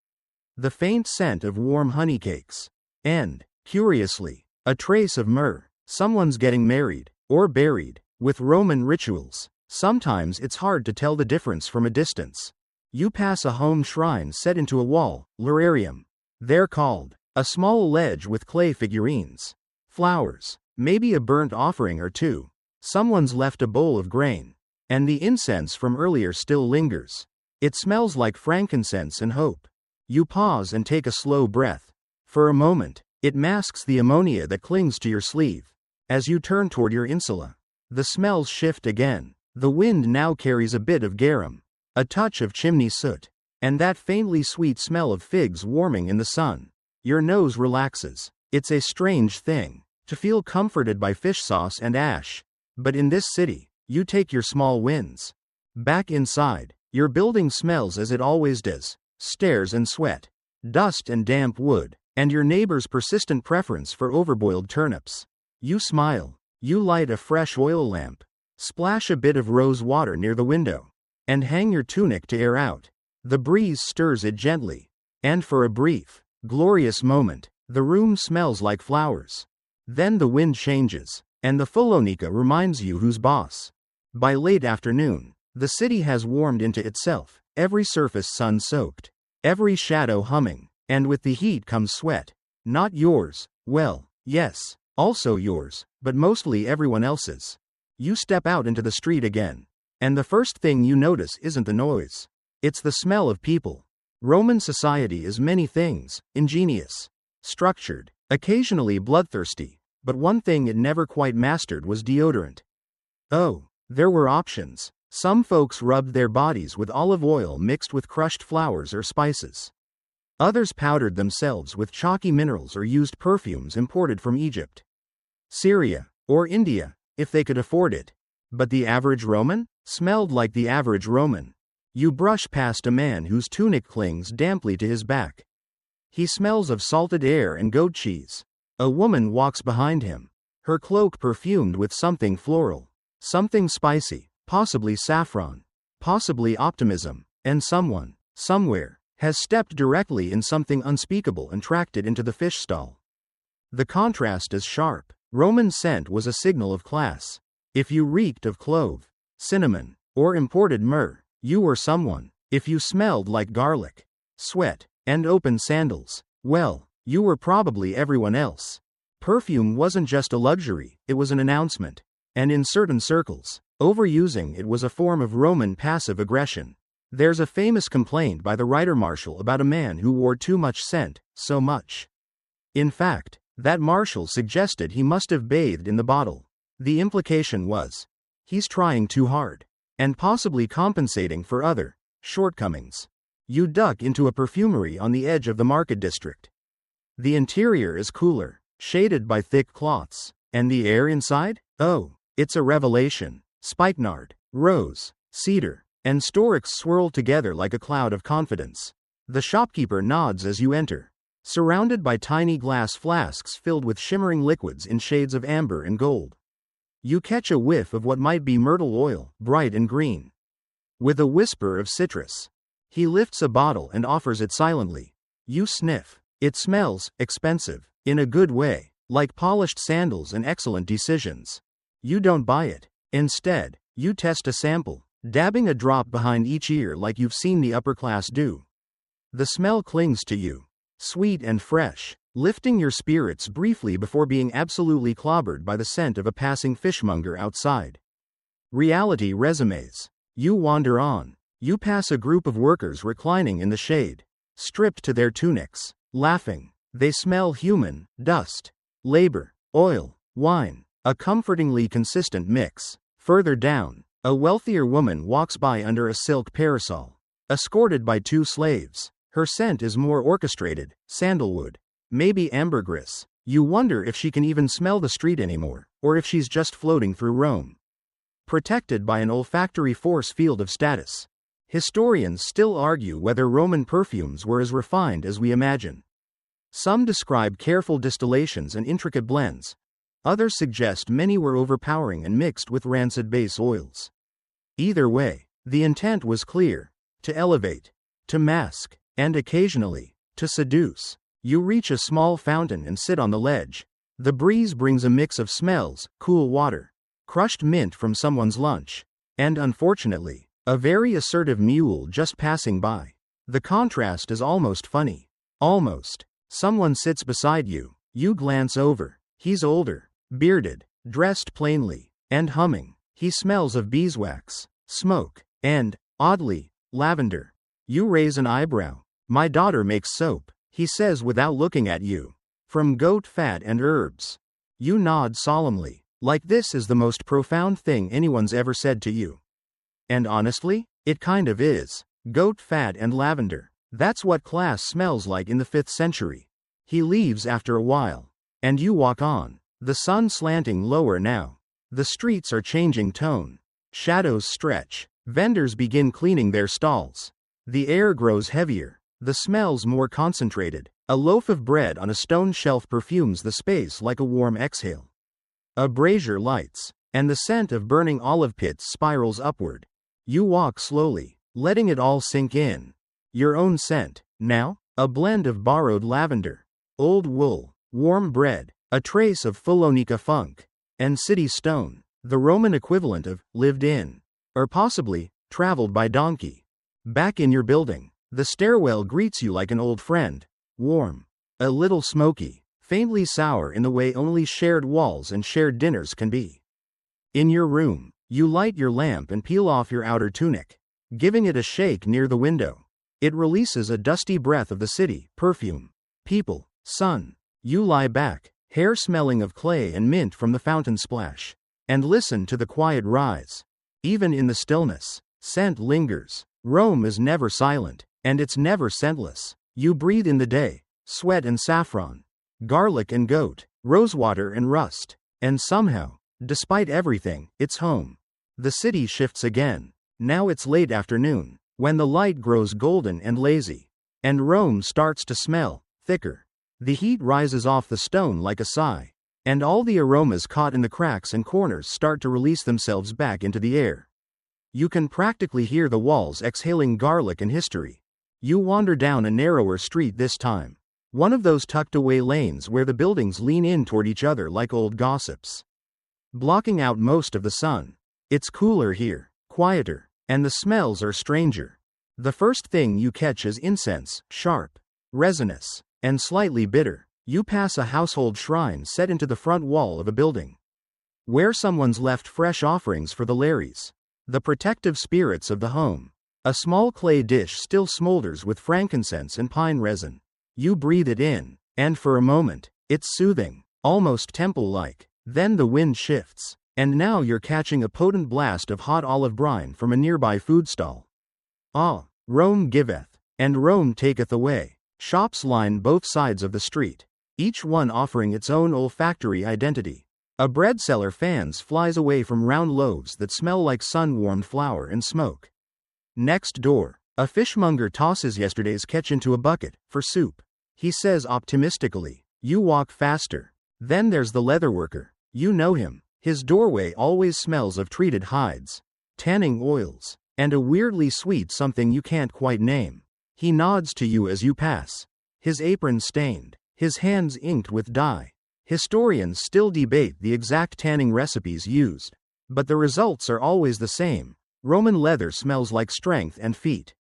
the faint scent of warm honey cakes, and, curiously, a trace of myrrh. Someone's getting married, or buried, with Roman rituals. Sometimes it's hard to tell the difference from a distance. You pass a home shrine set into a wall, lararium. They're called. A small ledge with clay figurines, flowers, maybe a burnt offering or two. Someone's left a bowl of grain, and the incense from earlier still lingers. It smells like frankincense and hope. You pause and take a slow breath. For a moment, it masks the ammonia that clings to your sleeve. As you turn toward your insula, the smells shift again. The wind now carries a bit of garum, a touch of chimney soot, and that faintly sweet smell of figs warming in the sun. Your nose relaxes. It's a strange thing to feel comforted by fish sauce and ash. But in this city, you take your small wins. Back inside, your building smells as it always does. Stairs and sweat, dust and damp wood, and your neighbor's persistent preference for overboiled turnips. You smile. You light a fresh oil lamp, splash a bit of rose water near the window, and hang your tunic to air out. The breeze stirs it gently, and for a brief, glorious moment, the room smells like flowers. Then the wind changes, and the fullonica reminds you who's boss. By late afternoon, the city has warmed into itself, every surface sun-soaked, every shadow humming, and with the heat comes sweat. Not yours, well, yes, also yours, but mostly everyone else's. You step out into the street again, and the first thing you notice isn't the noise. It's the smell of people. Roman society is many things: ingenious, structured, occasionally bloodthirsty, but one thing it never quite mastered was deodorant. Oh, there were options. Some folks rubbed their bodies with olive oil mixed with crushed flowers or spices. Others powdered themselves with chalky minerals or used perfumes imported from Egypt, Syria, or India, if they could afford it. But the average Roman smelled like the average Roman. You brush past a man whose tunic clings damply to his back. He smells of salted air and goat cheese. A woman walks behind him, her cloak perfumed with something floral, something spicy, possibly saffron, possibly optimism, and someone, somewhere, has stepped directly in something unspeakable and tracked it into the fish stall. The contrast is sharp. Roman scent was a signal of class. If you reeked of clove, cinnamon, or imported myrrh, you were someone. If you smelled like garlic, sweat, and open sandals, well, you were probably everyone else. Perfume wasn't just a luxury, it was an announcement. And in certain circles, overusing it was a form of Roman passive aggression. There's a famous complaint by the writer Martial about a man who wore too much scent, so much. In fact, that Martial suggested he must have bathed in the bottle. The implication was, he's trying too hard, and possibly compensating for other shortcomings. You duck into a perfumery on the edge of the market district. The interior is cooler, shaded by thick cloths, and the air inside? Oh, it's a revelation. Spikenard, rose, cedar, and storix swirl together like a cloud of confidence. The shopkeeper nods as you enter, surrounded by tiny glass flasks filled with shimmering liquids in shades of amber and gold. You catch a whiff of what might be myrtle oil, bright and green, with a whisper of citrus. He lifts a bottle and offers it silently. You sniff. It smells expensive, in a good way, like polished sandals and excellent decisions. You don't buy it. Instead, you test a sample, dabbing a drop behind each ear like you've seen the upper class do. The smell clings to you, sweet and fresh, lifting your spirits briefly before being absolutely clobbered by the scent of a passing fishmonger outside. Reality resumes. You wander on. You pass a group of workers reclining in the shade, stripped to their tunics, laughing. They smell human, dust, labor, oil, wine, a comfortingly consistent mix. Further down, a wealthier woman walks by under a silk parasol, escorted by 2 slaves. Her scent is more orchestrated, sandalwood, maybe ambergris. You wonder if she can even smell the street anymore, or if she's just floating through Rome, protected by an olfactory force field of status. Historians still argue whether Roman perfumes were as refined as we imagine. Some describe careful distillations and intricate blends. Others suggest many were overpowering and mixed with rancid base oils. Either way, the intent was clear: to elevate, to mask, and occasionally, to seduce. You reach a small fountain and sit on the ledge. The breeze brings a mix of smells: cool water, crushed mint from someone's lunch, and unfortunately, a very assertive mule just passing by. The contrast is almost funny. Almost. Someone sits beside you. You glance over. He's older, bearded, dressed plainly, and humming. He smells of beeswax, smoke, and, oddly, lavender. You raise an eyebrow. My daughter makes soap, he says without looking at you. From goat fat and herbs. You nod solemnly, like this is the most profound thing anyone's ever said to you. And honestly, it kind of is. Goat fat and lavender. That's what class smells like in the 5th century. He leaves after a while. And you walk on. The sun slanting lower now. The streets are changing tone. Shadows stretch. Vendors begin cleaning their stalls. The air grows heavier. The smells more concentrated. A loaf of bread on a stone shelf perfumes the space like a warm exhale. A brazier lights, and the scent of burning olive pits spirals upward. You walk slowly, letting it all sink in. Your own scent, now, a blend of borrowed lavender, old wool, warm bread, a trace of fullonica funk, and city stone, the Roman equivalent of lived in, or possibly traveled by donkey. Back in your building, the stairwell greets you like an old friend, warm, a little smoky, faintly sour in the way only shared walls and shared dinners can be. In your room, you light your lamp and peel off your outer tunic, giving it a shake near the window. It releases a dusty breath of the city, perfume, people, sun. You lie back, hair smelling of clay and mint from the fountain splash, and listen to the quiet rise. Even in the stillness, scent lingers. Rome is never silent, and it's never scentless. You breathe in the day, sweat and saffron, garlic and goat, rosewater and rust, and somehow, despite everything, it's home. The city shifts again. Now it's late afternoon, when the light grows golden and lazy, and Rome starts to smell thicker. The heat rises off the stone like a sigh, and all the aromas caught in the cracks and corners start to release themselves back into the air. You can practically hear the walls exhaling garlic and history. You wander down a narrower street this time. One of those tucked-away lanes where the buildings lean in toward each other like old gossips, blocking out most of the sun. It's cooler here, quieter, and the smells are stranger. The first thing you catch is incense, sharp, resinous, and slightly bitter. You pass a household shrine set into the front wall of a building, where someone's left fresh offerings for the Larrys, the protective spirits of the home. A small clay dish still smolders with frankincense and pine resin. You breathe it in, and for a moment, it's soothing, almost temple-like. Then the wind shifts, and now you're catching a potent blast of hot olive brine from a nearby food stall. Ah, Rome giveth, and Rome taketh away. Shops line both sides of the street, each one offering its own olfactory identity. A bread seller fans flies away from round loaves that smell like sun-warmed flour and smoke. Next door, a fishmonger tosses yesterday's catch into a bucket for soup. He says optimistically, "You walk faster." Then there's the leatherworker. You know him. His doorway always smells of treated hides, tanning oils, and a weirdly sweet something you can't quite name. He nods to you as you pass, his apron stained, his hands inked with dye. Historians still debate the exact tanning recipes used, but the results are always the same. Roman leather smells like strength and feet.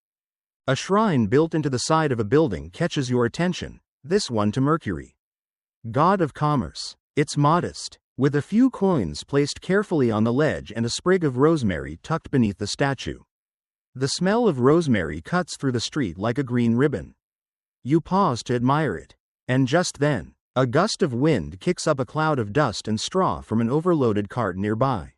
A shrine built into the side of a building catches your attention, this one to Mercury, god of commerce. It's modest, with a few coins placed carefully on the ledge and a sprig of rosemary tucked beneath the statue. The smell of rosemary cuts through the street like a green ribbon. You pause to admire it, and just then, a gust of wind kicks up a cloud of dust and straw from an overloaded cart nearby.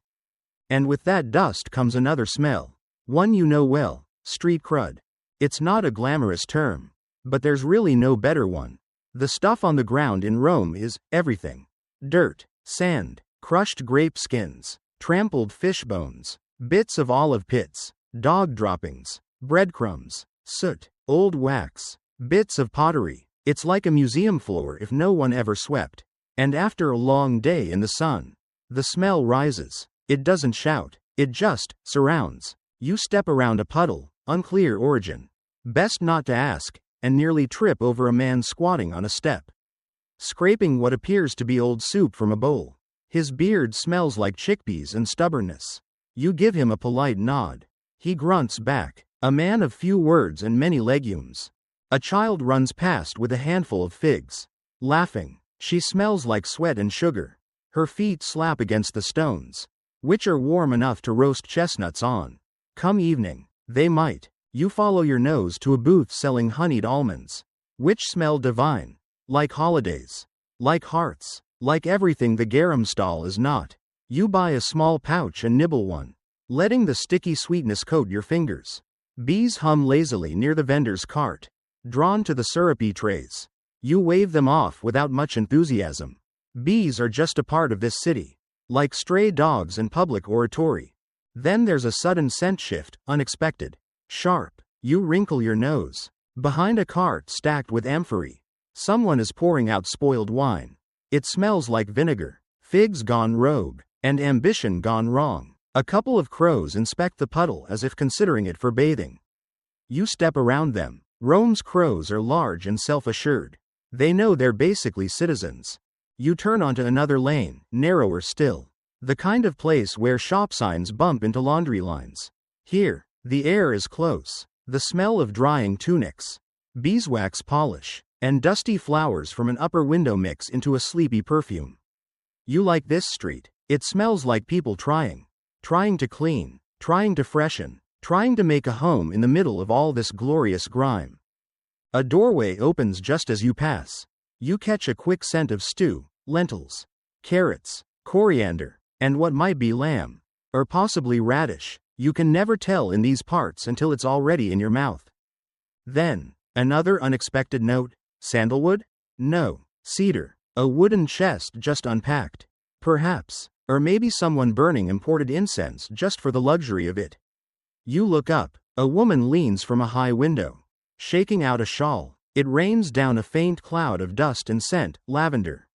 And with that dust comes another smell, one you know well, street crud. It's not a glamorous term, but there's really no better one. The stuff on the ground in Rome is everything. Dirt, sand, crushed grape skins, trampled fish bones, bits of olive pits, dog droppings, breadcrumbs, soot, old wax, bits of pottery. It's like a museum floor if no one ever swept. And after a long day in the sun, the smell rises. It doesn't shout, it just surrounds. You step around a puddle, unclear origin. Best not to ask, and nearly trip over a man squatting on a step, scraping what appears to be old soup from a bowl. His beard smells like chickpeas and stubbornness. You give him a polite nod. He grunts back, a man of few words and many legumes. A child runs past with a handful of figs, laughing. She smells like sweat and sugar. Her feet slap against the stones, which are warm enough to roast chestnuts on. Come evening, they might. You follow your nose to a booth selling honeyed almonds, which smell divine, like holidays, like hearts, like everything the garum stall is not. You buy a small pouch and nibble one, letting the sticky sweetness coat your fingers. Bees hum lazily near the vendor's cart, drawn to the syrupy trays. You wave them off without much enthusiasm. Bees are just a part of this city, like stray dogs and public oratory. Then there's a sudden scent shift, unexpected, sharp. You wrinkle your nose. Behind a cart stacked with amphorae, someone is pouring out spoiled wine. It smells like vinegar, figs gone rogue, and ambition gone wrong. A couple of crows inspect the puddle as if considering it for bathing. You step around them. Rome's crows are large and self-assured. They know they're basically citizens. You turn onto another lane, narrower still. The kind of place where shop signs bump into laundry lines. Here, the air is close. The smell of drying tunics, beeswax polish, and dusty flowers from an upper window mix into a sleepy perfume. You like this street. It smells like people trying to clean, trying to freshen, trying to make a home in the middle of all this glorious grime. A doorway opens just as you pass. You catch a quick scent of stew, lentils, carrots, coriander, and what might be lamb, or possibly radish. You can never tell in these parts until it's already in your mouth. Then, another unexpected note. Sandalwood? No. Cedar. A wooden chest just unpacked. Perhaps. Or maybe someone burning imported incense just for the luxury of it. You look up. A woman leans from a high window, shaking out a shawl. It rains down a faint cloud of dust and scent, lavender,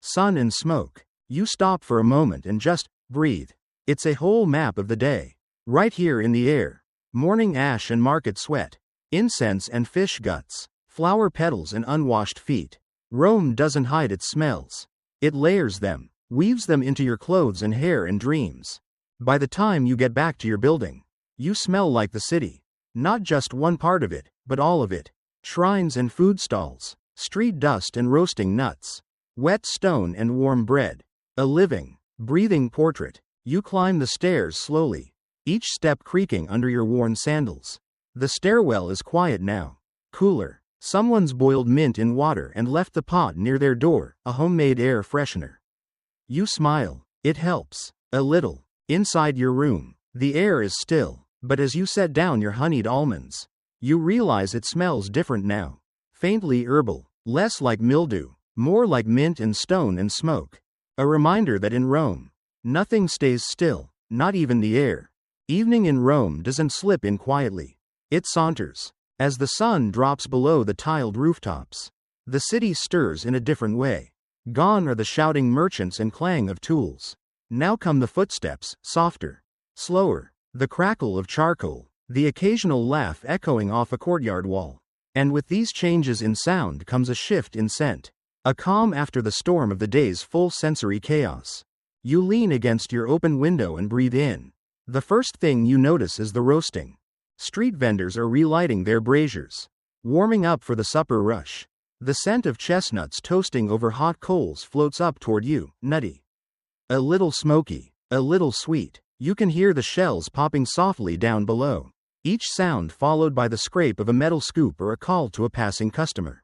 sun and smoke. You stop for a moment and just breathe. It's a whole map of the day. Right here in the air. Morning ash and market sweat. Incense and fish guts. Flower petals and unwashed feet. Rome doesn't hide its smells. It layers them, weaves them into your clothes and hair and dreams. By the time you get back to your building, you smell like the city. Not just one part of it, but all of it. Shrines and food stalls. Street dust and roasting nuts. Wet stone and warm bread. A living, breathing portrait. You climb the stairs slowly, each step creaking under your worn sandals. The stairwell is quiet now. Cooler. Someone's boiled mint in water and left the pot near their door, a homemade air freshener. You smile. It helps. A little. Inside your room, the air is still, but as you set down your honeyed almonds, you realize it smells different now. Faintly herbal, less like mildew, more like mint and stone and smoke. A reminder that in Rome, nothing stays still, not even the air. Evening in Rome doesn't slip in quietly. It saunters. As the sun drops below the tiled rooftops, the city stirs in a different way. Gone are the shouting merchants and clang of tools. Now come the footsteps, softer, slower, the crackle of charcoal, the occasional laugh echoing off a courtyard wall. And with these changes in sound comes a shift in scent. A calm after the storm of the day's full sensory chaos. You lean against your open window and breathe in. The first thing you notice is the roasting. Street vendors are relighting their braziers, warming up for the supper rush. The scent of chestnuts toasting over hot coals floats up toward you, nutty. A little smoky, a little sweet. You can hear the shells popping softly down below. Each sound followed by the scrape of a metal scoop or a call to a passing customer.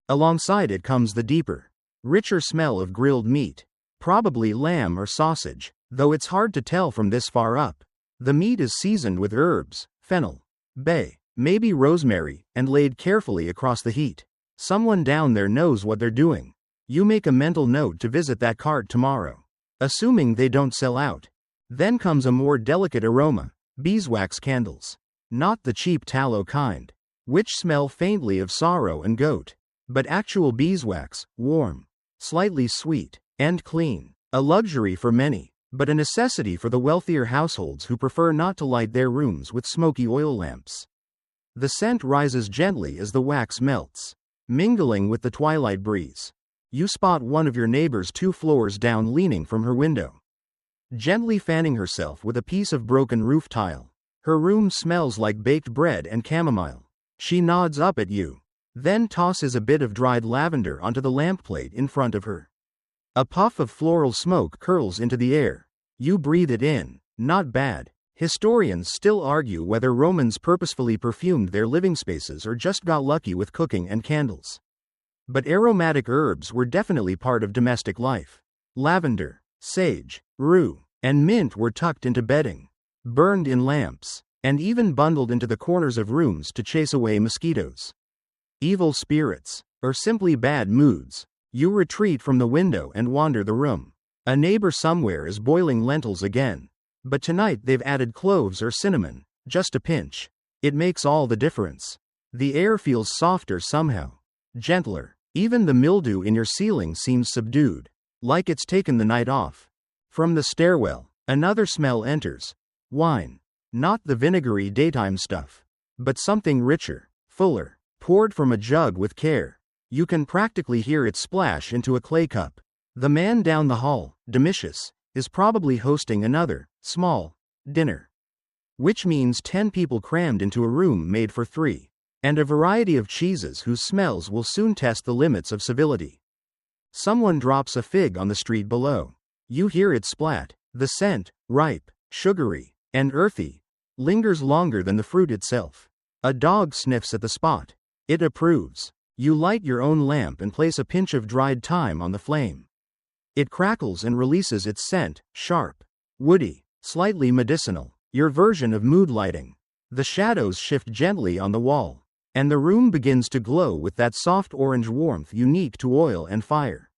Alongside it comes the deeper, richer smell of grilled meat. Probably lamb or sausage, though it's hard to tell from this far up. The meat is seasoned with herbs, fennel, bay, maybe rosemary, and laid carefully across the heat. Someone down there knows what they're doing. You make a mental note to visit that cart tomorrow, assuming they don't sell out. Then comes a more delicate aroma, beeswax candles. Not the cheap tallow kind, which smell faintly of sorrow and goat, but actual beeswax, warm, slightly sweet, and clean. A luxury for many, but a necessity for the wealthier households who prefer not to light their rooms with smoky oil lamps. The scent rises gently as the wax melts, mingling with the twilight breeze. You spot one of your neighbors 2 floors down leaning from her window, gently fanning herself with a piece of broken roof tile. Her room smells like baked bread and chamomile. She nods up at you, then tosses a bit of dried lavender onto the lamp plate in front of her. A puff of floral smoke curls into the air. You breathe it in. Not bad. Historians still argue whether Romans purposefully perfumed their living spaces or just got lucky with cooking and candles. But aromatic herbs were definitely part of domestic life. Lavender, sage, rue, and mint were tucked into bedding, burned in lamps, and even bundled into the corners of rooms to chase away mosquitoes. Evil spirits, or simply bad moods. You retreat from the window and wander the room. A neighbor somewhere is boiling lentils again. But tonight they've added cloves or cinnamon, just a pinch. It makes all the difference. The air feels softer somehow, gentler. Even the mildew in your ceiling seems subdued, like it's taken the night off. From the stairwell, another smell enters. Wine. Not the vinegary daytime stuff, but something richer, fuller, poured from a jug with care. You can practically hear it splash into a clay cup. The man down the hall, Domitius, is probably hosting another, small, dinner. Which means 10 people crammed into a room made for 3. And a variety of cheeses whose smells will soon test the limits of civility. Someone drops a fig on the street below. You hear it splat. The scent, ripe, sugary, and earthy, lingers longer than the fruit itself. A dog sniffs at the spot. It approves. You light your own lamp and place a pinch of dried thyme on the flame. It crackles and releases its scent, sharp, woody, slightly medicinal. Your version of mood lighting. The shadows shift gently on the wall, and the room begins to glow with that soft orange warmth unique to oil and fire.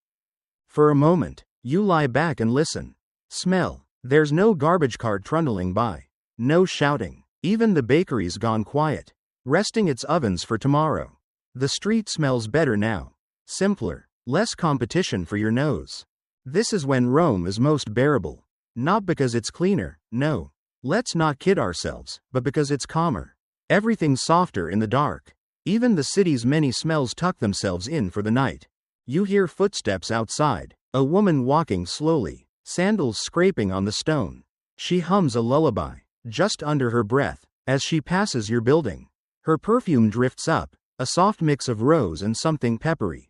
For a moment, you lie back and listen. Smell. There's no garbage cart trundling by. No shouting. Even the bakery's gone quiet, resting its ovens for tomorrow. The street smells better now. Simpler. Less competition for your nose. This is when Rome is most bearable. Not because it's cleaner, no. Let's not kid ourselves, but because it's calmer. Everything's softer in the dark. Even the city's many smells tuck themselves in for the night. You hear footsteps outside, a woman walking slowly, sandals scraping on the stone. She hums a lullaby, just under her breath, as she passes your building. Her perfume drifts up, a soft mix of rose and something peppery.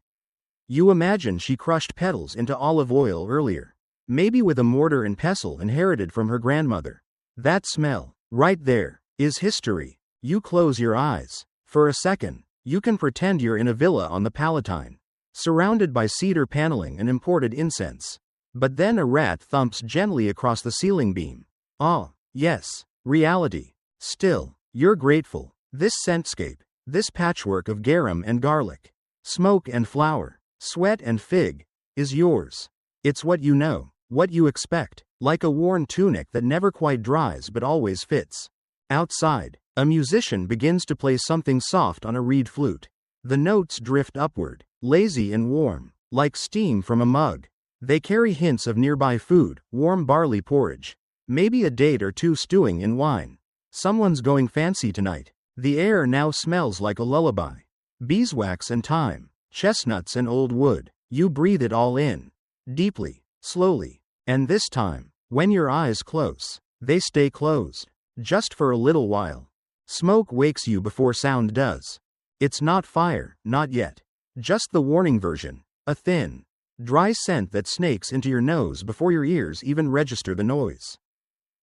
You imagine she crushed petals into olive oil earlier, maybe with a mortar and pestle inherited from her grandmother. That smell, right there, is history. You close your eyes. For a second, you can pretend you're in a villa on the Palatine, surrounded by cedar paneling and imported incense. But then a rat thumps gently across the ceiling beam. Ah, yes, reality. Still, you're grateful. This scentscape, this patchwork of garum and garlic, smoke and flour, sweat and fig, is yours. It's what you know, what you expect, like a worn tunic that never quite dries but always fits. Outside, a musician begins to play something soft on a reed flute. The notes drift upward, lazy and warm, like steam from a mug. They carry hints of nearby food, warm barley porridge, maybe a date or two stewing in wine. Someone's going fancy tonight. The air now smells like a lullaby. Beeswax and thyme, chestnuts and old wood. You breathe it all in, deeply, slowly. And this time, when your eyes close, they stay closed, just for a little while. Smoke wakes you before sound does. It's not fire, not yet. Just the warning version, a thin, dry scent that snakes into your nose before your ears even register the noise.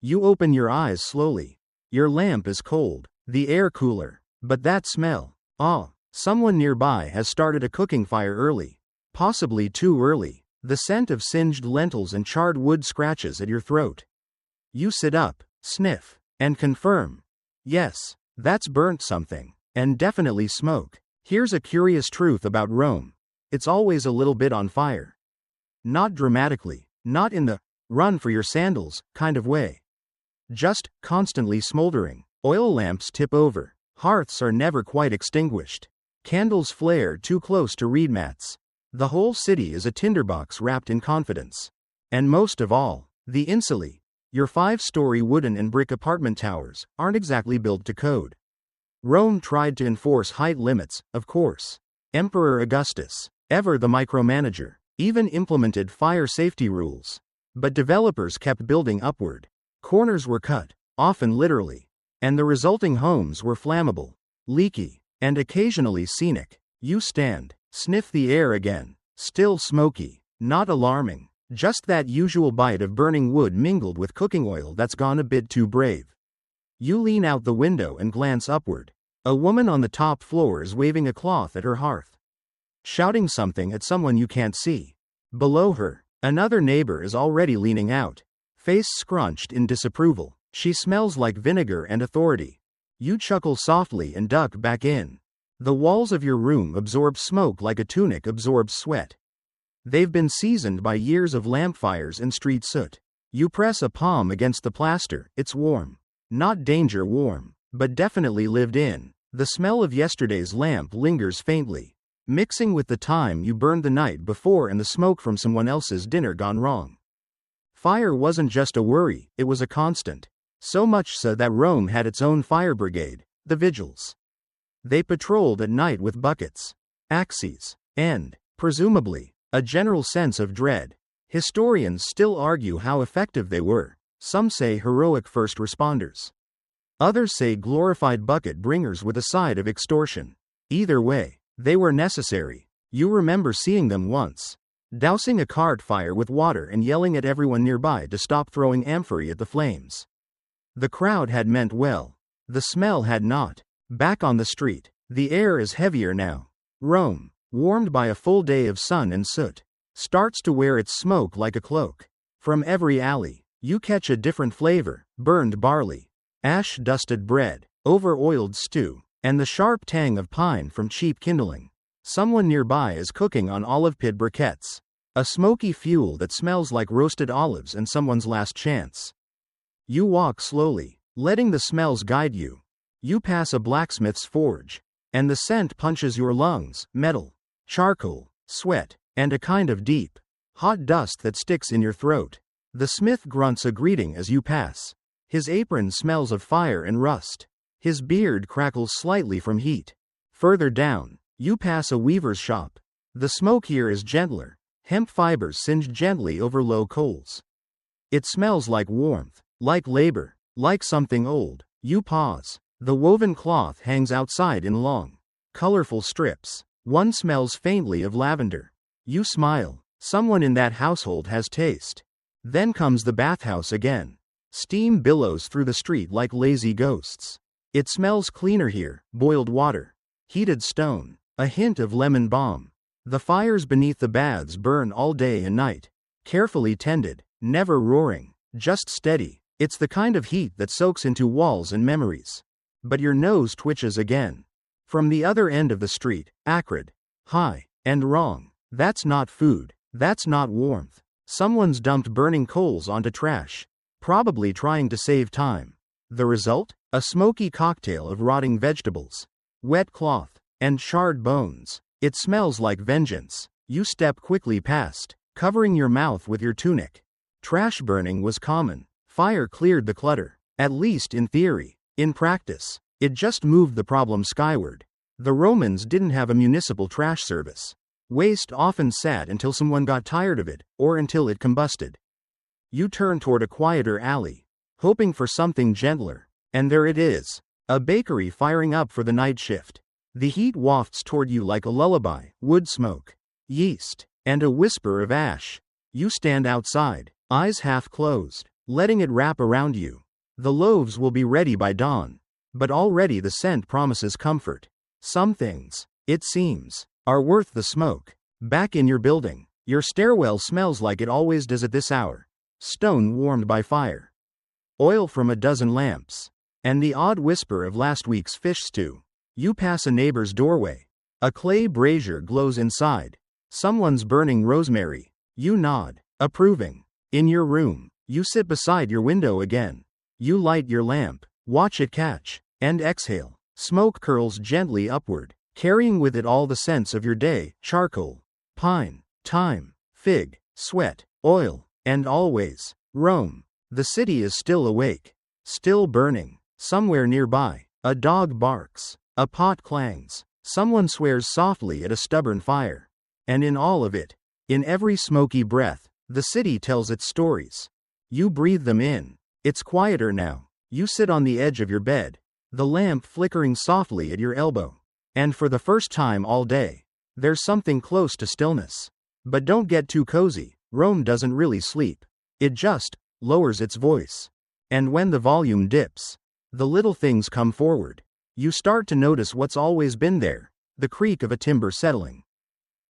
You open your eyes slowly. Your lamp is cold, the air cooler, but that smell, someone nearby has started a cooking fire early, possibly too early. The scent of singed lentils and charred wood scratches at your throat. You sit up, sniff, and confirm. Yes, that's burnt something, and definitely smoke. Here's a curious truth about Rome. It's always a little bit on fire. Not dramatically, not in the run for your sandals kind of way. Just constantly smoldering. Oil lamps tip over. Hearths are never quite extinguished. Candles flare too close to reed mats. The whole city is a tinderbox wrapped in confidence. And most of all, the insulae. Your 5-story wooden and brick apartment towers aren't exactly built to code. Rome tried to enforce height limits, of course. Emperor Augustus, ever the micromanager, even implemented fire safety rules. But developers kept building upward. Corners were cut, often literally. And the resulting homes were flammable, leaky, and occasionally scenic. You stand, sniff the air again. Still smoky, not alarming. Just that usual bite of burning wood mingled with cooking oil that's gone a bit too brave. You lean out the window and glance upward. A woman on the top floor is waving a cloth at her hearth, shouting something at someone you can't see. Below her, another neighbor is already leaning out, face scrunched in disapproval. She smells like vinegar and authority. You chuckle softly and duck back in. The walls of your room absorb smoke like a tunic absorbs sweat. They've been seasoned by years of lamp fires and street soot. You press a palm against the plaster. It's warm. Not danger warm, but definitely lived in. The smell of yesterday's lamp lingers faintly, mixing with the time you burned the night before and the smoke from someone else's dinner gone wrong. Fire wasn't just a worry, it was a constant. So much so that Rome had its own fire brigade, the vigils. They patrolled at night with buckets, axes, and, presumably, a general sense of dread. Historians still argue how effective they were. Some say heroic first responders. Others say glorified bucket bringers with a side of extortion. Either way, they were necessary. You remember seeing them once, dousing a cart fire with water and yelling at everyone nearby to stop throwing amphorae at the flames. The crowd had meant well. The smell had not. Back on the street, the air is heavier now. Rome, warmed by a full day of sun and soot, starts to wear its smoke like a cloak. From every alley, you catch a different flavor: burned barley, ash-dusted bread, over-oiled stew, and the sharp tang of pine from cheap kindling. Someone nearby is cooking on olive pit briquettes, a smoky fuel that smells like roasted olives and someone's last chance. You walk slowly, letting the smells guide you. You pass a blacksmith's forge, and the scent punches your lungs, metal, charcoal, sweat, and a kind of deep, hot dust that sticks in your throat. The smith grunts a greeting as you pass. His apron smells of fire and rust. His beard crackles slightly from heat. Further down, you pass a weaver's shop. The smoke here is gentler, hemp fibers singed gently over low coals. It smells like warmth, like labor, like something old. You pause. The woven cloth hangs outside in long, colorful strips. One smells faintly of lavender. You smile. Someone in that household has taste. Then comes the bathhouse again. Steam billows through the street like lazy ghosts. It smells cleaner here, boiled water, heated stone, a hint of lemon balm. The fires beneath the baths burn all day and night. Carefully tended, never roaring, just steady. It's the kind of heat that soaks into walls and memories. But your nose twitches again. From the other end of the street, acrid, high, and wrong. That's not food. That's not warmth. Someone's dumped burning coals onto trash, probably trying to save time. The result? A smoky cocktail of rotting vegetables, wet cloth, and charred bones. It smells like vengeance. You step quickly past, covering your mouth with your tunic. Trash burning was common. Fire cleared the clutter, at least in theory. In practice, it just moved the problem skyward. The Romans didn't have a municipal trash service. Waste often sat until someone got tired of it, or until it combusted. You turn toward a quieter alley, hoping for something gentler. And there it is, a bakery firing up for the night shift. The heat wafts toward you like a lullaby, wood smoke, yeast, and a whisper of ash. You stand outside, eyes half closed, letting it wrap around you. The loaves will be ready by dawn. But already the scent promises comfort. Some things, it seems, are worth the smoke. Back in your building, your stairwell smells like it always does at this hour. Stone warmed by fire. Oil from a dozen lamps. And the odd whisper of last week's fish stew. You pass a neighbor's doorway. A clay brazier glows inside. Someone's burning rosemary. You nod, approving. In your room, you sit beside your window again. You light your lamp, watch it catch, and exhale. Smoke curls gently upward, carrying with it all the scents of your day: charcoal, pine, thyme, fig, sweat, oil, and always Rome. The city is still awake, still burning. Somewhere nearby, a dog barks, a pot clangs, someone swears softly at a stubborn fire. And in all of it, in every smoky breath, the city tells its stories. You breathe them in. It's quieter now. You sit on the edge of your bed, the lamp flickering softly at your elbow. And for the first time all day, there's something close to stillness. But don't get too cozy. Rome doesn't really sleep. It just lowers its voice. And when the volume dips, the little things come forward. You start to notice what's always been there: the creak of a timber settling,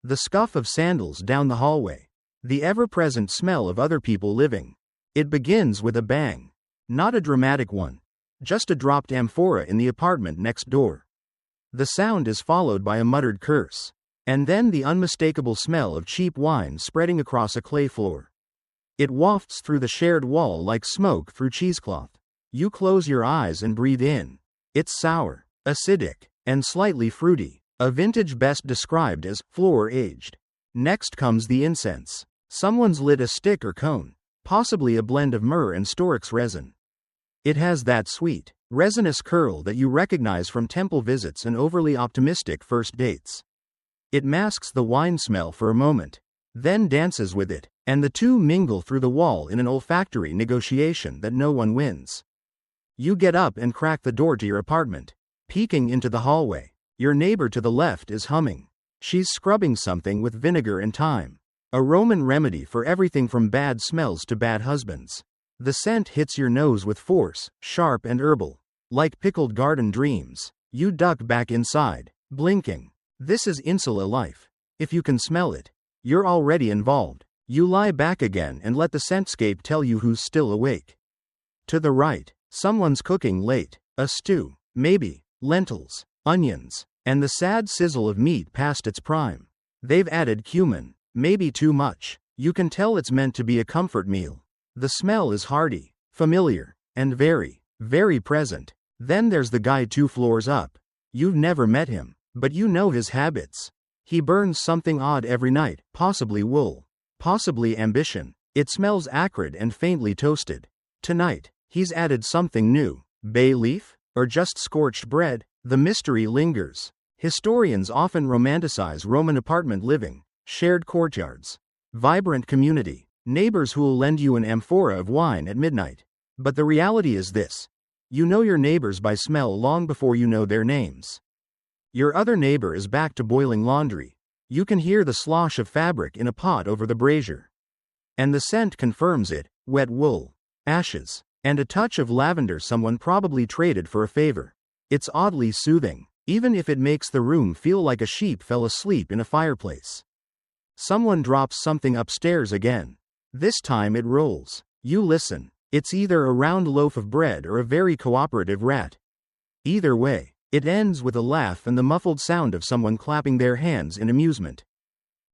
the scuff of sandals down the hallway, the ever-present smell of other people living. It begins with a bang. Not a dramatic one. Just a dropped amphora in the apartment next door. The sound is followed by a muttered curse. And then the unmistakable smell of cheap wine spreading across a clay floor. It wafts through the shared wall like smoke through cheesecloth. You close your eyes and breathe in. It's sour, acidic, and slightly fruity. A vintage best described as floor-aged. Next comes the incense. Someone's lit a stick or cone, possibly a blend of myrrh and storax resin. It has that sweet, resinous curl that you recognize from temple visits and overly optimistic first dates. It masks the wine smell for a moment, then dances with it, and the two mingle through the wall in an olfactory negotiation that no one wins. You get up and crack the door to your apartment, peeking into the hallway. Your neighbor to the left is humming. She's scrubbing something with vinegar and thyme, a Roman remedy for everything from bad smells to bad husbands. The scent hits your nose with force, sharp and herbal, like pickled garden dreams. You duck back inside, blinking. This is insula life. If you can smell it, you're already involved. You lie back again and let the scentscape tell you who's still awake. To the right, someone's cooking late, a stew, maybe, lentils, onions, and the sad sizzle of meat past its prime. They've added cumin, maybe too much. You can tell it's meant to be a comfort meal. The smell is hearty, familiar, and very, very present. Then there's the guy 2 floors up. You've never met him, but you know his habits. He burns something odd every night, possibly wool, possibly ambition. It smells acrid and faintly toasted. Tonight, he's added something new. Bay leaf? Or just scorched bread? The mystery lingers. Historians often romanticize Roman apartment living, shared courtyards, vibrant community, neighbors who'll lend you an amphora of wine at midnight. But the reality is this: you know your neighbors by smell long before you know their names. Your other neighbor is back to boiling laundry. You can hear the slosh of fabric in a pot over the brazier. And the scent confirms it: wet wool, ashes, and a touch of lavender someone probably traded for a favor. It's oddly soothing, even if it makes the room feel like a sheep fell asleep in a fireplace. Someone drops something upstairs again. This time it rolls. You listen. It's either a round loaf of bread or a very cooperative rat. Either way, it ends with a laugh and the muffled sound of someone clapping their hands in amusement.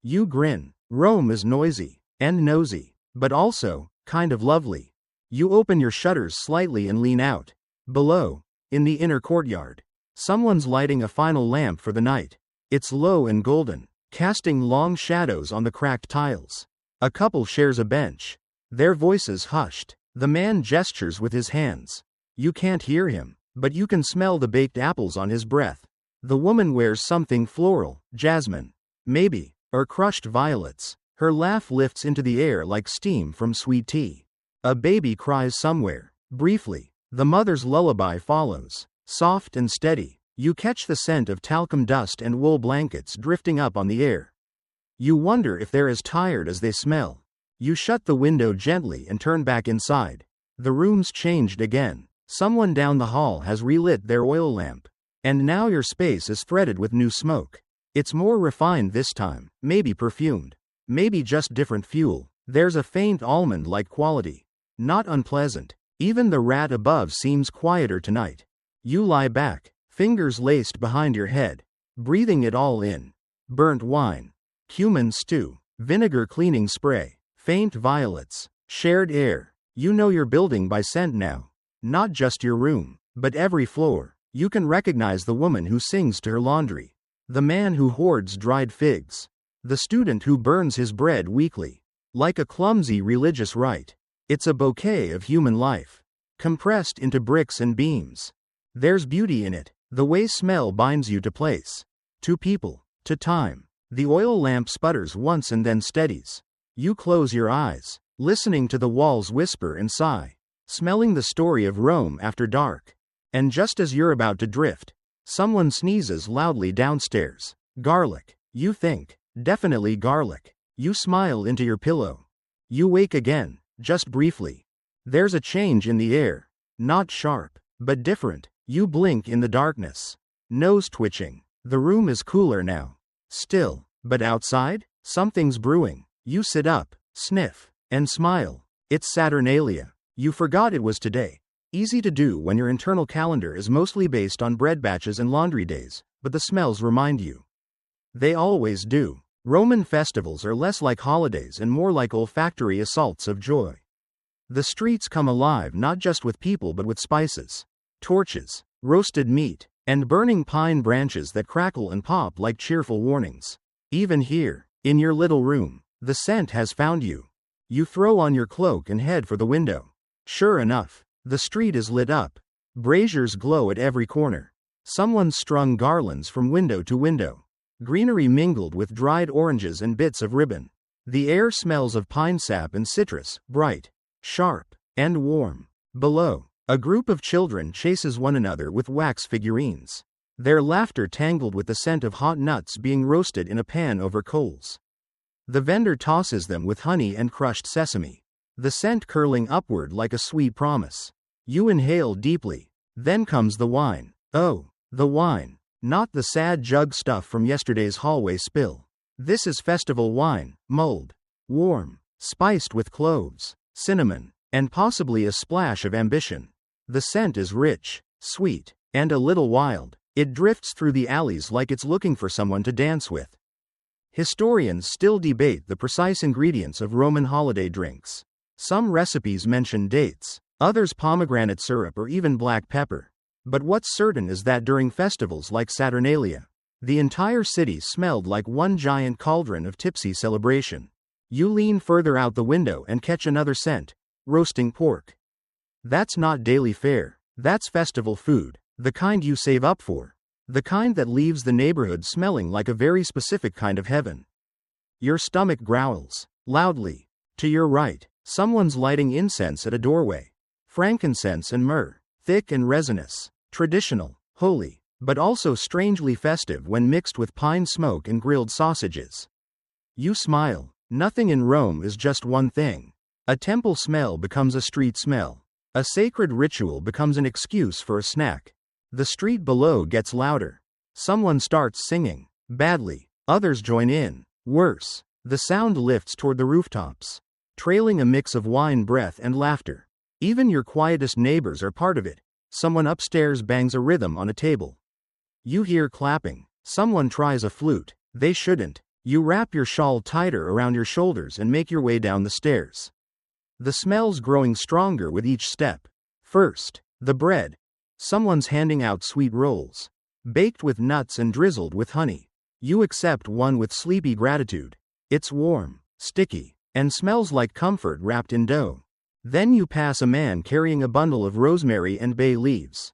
You grin. Rome is noisy and nosy, but also kind of lovely. You open your shutters slightly and lean out. Below, in the inner courtyard, someone's lighting a final lamp for the night. It's low and golden, casting long shadows on the cracked tiles. A couple shares a bench, their voices hushed. The man gestures with his hands. You can't hear him, but you can smell the baked apples on his breath. The woman wears something floral, jasmine, maybe, or crushed violets. Her laugh lifts into the air like steam from sweet tea. A baby cries somewhere. Briefly, the mother's lullaby follows, soft and steady. You catch the scent of talcum dust and wool blankets drifting up on the air. You wonder if they're as tired as they smell. You shut the window gently and turn back inside. The room's changed again. Someone down the hall has relit their oil lamp. And now your space is threaded with new smoke. It's more refined this time, maybe perfumed, maybe just different fuel. There's a faint almond-like quality. Not unpleasant. Even the rat above seems quieter tonight. You lie back, fingers laced behind your head, breathing it all in. Burnt wine, cumin stew, vinegar cleaning spray, faint violets, shared air. You know your building by scent now. Not just your room, but every floor. You can recognize the woman who sings to her laundry, the man who hoards dried figs, the student who burns his bread weekly, like a clumsy religious rite. It's a bouquet of human life, compressed into bricks and beams. There's beauty in it, the way smell binds you to place, to people, to time. The oil lamp sputters once and then steadies. You close your eyes, listening to the walls whisper and sigh, smelling the story of Rome after dark. And just as you're about to drift, someone sneezes loudly downstairs. Garlic. You think, definitely garlic. You smile into your pillow. You wake again, just briefly. There's a change in the air. Not sharp, but different. You blink in the darkness. Nose twitching. The room is cooler now. Still, but outside, something's brewing. You sit up, sniff, and smile. It's Saturnalia. You forgot it was today. Easy to do when your internal calendar is mostly based on bread batches and laundry days, but the smells remind you. They always do. Roman festivals are less like holidays and more like olfactory assaults of joy. The streets come alive not just with people but with spices, torches, roasted meat, and burning pine branches that crackle and pop like cheerful warnings. Even here, in your little room, the scent has found you. You throw on your cloak and head for the window. Sure enough, the street is lit up. Braziers glow at every corner. Someone's strung garlands from window to window. Greenery mingled with dried oranges and bits of ribbon. The air smells of pine sap and citrus, bright, sharp, and warm. Below, a group of children chases one another with wax figurines. Their laughter tangled with the scent of hot nuts being roasted in a pan over coals. The vendor tosses them with honey and crushed sesame, the scent curling upward like a sweet promise. You inhale deeply. Then comes the wine. Oh, the wine. Not the sad jug stuff from yesterday's hallway spill. This is festival wine, mulled, warm, spiced with cloves, cinnamon, and possibly a splash of ambition. The scent is rich, sweet, and a little wild. It drifts through the alleys like it's looking for someone to dance with. Historians still debate the precise ingredients of Roman holiday drinks. Some recipes mention dates, others pomegranate syrup or even black pepper. But what's certain is that during festivals like Saturnalia, the entire city smelled like one giant cauldron of tipsy celebration. You lean further out the window and catch another scent: roasting pork. That's not daily fare, that's festival food, the kind you save up for, the kind that leaves the neighborhood smelling like a very specific kind of heaven. Your stomach growls loudly. To your right, someone's lighting incense at a doorway. Frankincense and myrrh, thick and resinous, traditional, holy, but also strangely festive when mixed with pine smoke and grilled sausages. You smile. Nothing in Rome is just one thing. A temple smell becomes a street smell. A sacred ritual becomes an excuse for a snack. The street below gets louder. Someone starts singing. Badly. Others join in. Worse. The sound lifts toward the rooftops, trailing a mix of wine breath and laughter. Even your quietest neighbors are part of it. Someone upstairs bangs a rhythm on a table. You hear clapping. Someone tries a flute. They shouldn't. You wrap your shawl tighter around your shoulders and make your way down the stairs. The smell's growing stronger with each step. First, the bread. Someone's handing out sweet rolls, baked with nuts and drizzled with honey. You accept one with sleepy gratitude. It's warm, sticky, and smells like comfort wrapped in dough. Then you pass a man carrying a bundle of rosemary and bay leaves.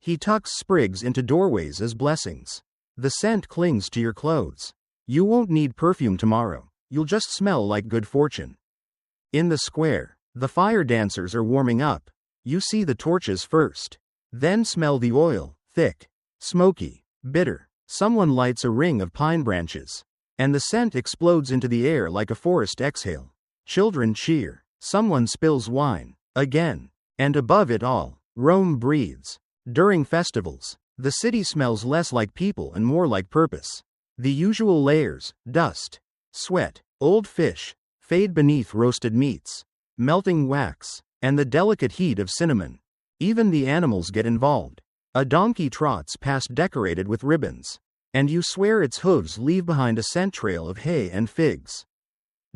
He tucks sprigs into doorways as blessings. The scent clings to your clothes. You won't need perfume tomorrow, you'll just smell like good fortune. In the square, the fire dancers are warming up. You see the torches first. Then smell the oil, thick, smoky, bitter. Someone lights a ring of pine branches, and the scent explodes into the air like a forest exhale. Children cheer. Someone spills wine. Again. And above it all, Rome breathes. During festivals, the city smells less like people and more like purpose. The usual layers: dust, sweat, old fish, fade beneath roasted meats, melting wax, and the delicate heat of cinnamon. Even the animals get involved. A donkey trots past decorated with ribbons, and you swear its hooves leave behind a scent trail of hay and figs.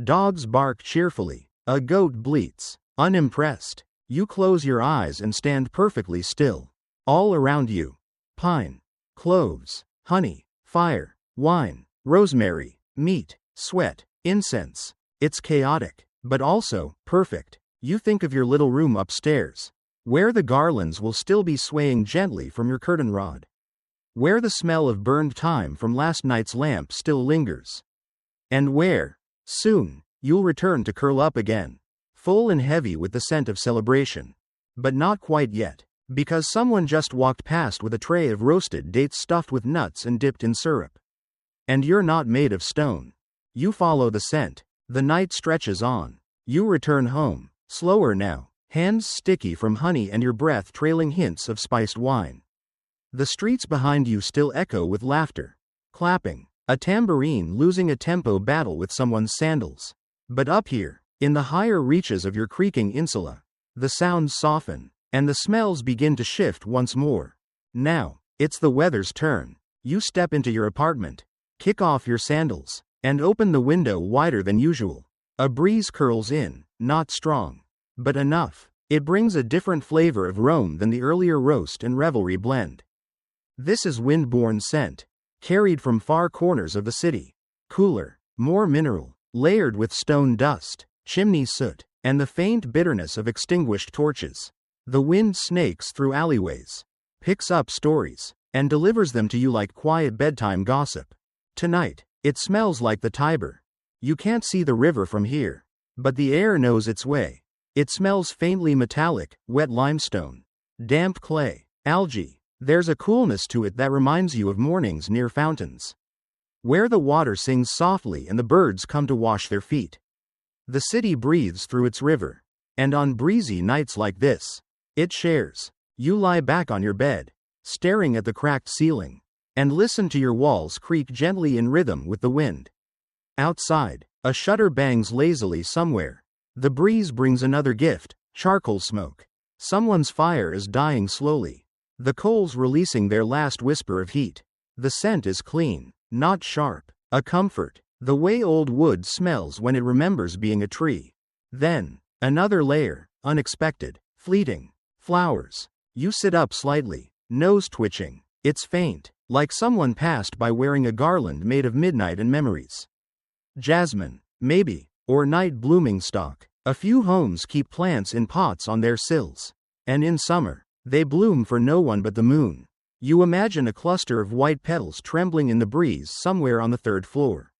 Dogs bark cheerfully. A goat bleats. Unimpressed, you close your eyes and stand perfectly still. All around you: pine, cloves, honey, fire, wine, rosemary, meat, sweat, incense. It's chaotic, but also perfect. You think of your little room upstairs, where the garlands will still be swaying gently from your curtain rod, where the smell of burned thyme from last night's lamp still lingers, and where, soon, you'll return to curl up again, full and heavy with the scent of celebration. But not quite yet, because someone just walked past with a tray of roasted dates stuffed with nuts and dipped in syrup. And you're not made of stone. You follow the scent. The night stretches on. You return home, slower now, hands sticky from honey and your breath trailing hints of spiced wine. The streets behind you still echo with laughter, clapping, a tambourine losing a tempo battle with someone's sandals. But up here, in the higher reaches of your creaking insula, the sounds soften, and the smells begin to shift once more. Now, it's the weather's turn. You step into your apartment, kick off your sandals, and open the window wider than usual. A breeze curls in, not strong, but enough. It brings a different flavor of Rome than the earlier roast and revelry blend. This is wind-borne scent, carried from far corners of the city. Cooler, more mineral, layered with stone dust, chimney soot, and the faint bitterness of extinguished torches. The wind snakes through alleyways, picks up stories, and delivers them to you like quiet bedtime gossip. Tonight, it smells like the Tiber. You can't see the river from here, but the air knows its way. It smells faintly metallic, wet limestone, damp clay, algae. There's a coolness to it that reminds you of mornings near fountains, where the water sings softly and the birds come to wash their feet. The city breathes through its river, and on breezy nights like this, it shares. You lie back on your bed, staring at the cracked ceiling, and listen to your walls creak gently in rhythm with the wind. Outside, a shutter bangs lazily somewhere. The breeze brings another gift: charcoal smoke. Someone's fire is dying slowly, the coals releasing their last whisper of heat. The scent is clean, not sharp, a comfort, the way old wood smells when it remembers being a tree. Then, another layer, unexpected, fleeting. Flowers. You sit up slightly, Nose twitching. It's faint, like someone passed by wearing a garland made of midnight and memories. Jasmine, maybe, or night blooming stalk. A few homes keep plants in pots on their sills. And in summer, they bloom for no one but the moon. You imagine a cluster of white petals trembling in the breeze somewhere on the third floor,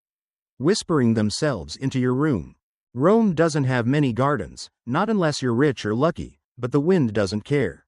whispering themselves into your room. Rome doesn't have many gardens, not unless you're rich or lucky, but the wind doesn't care.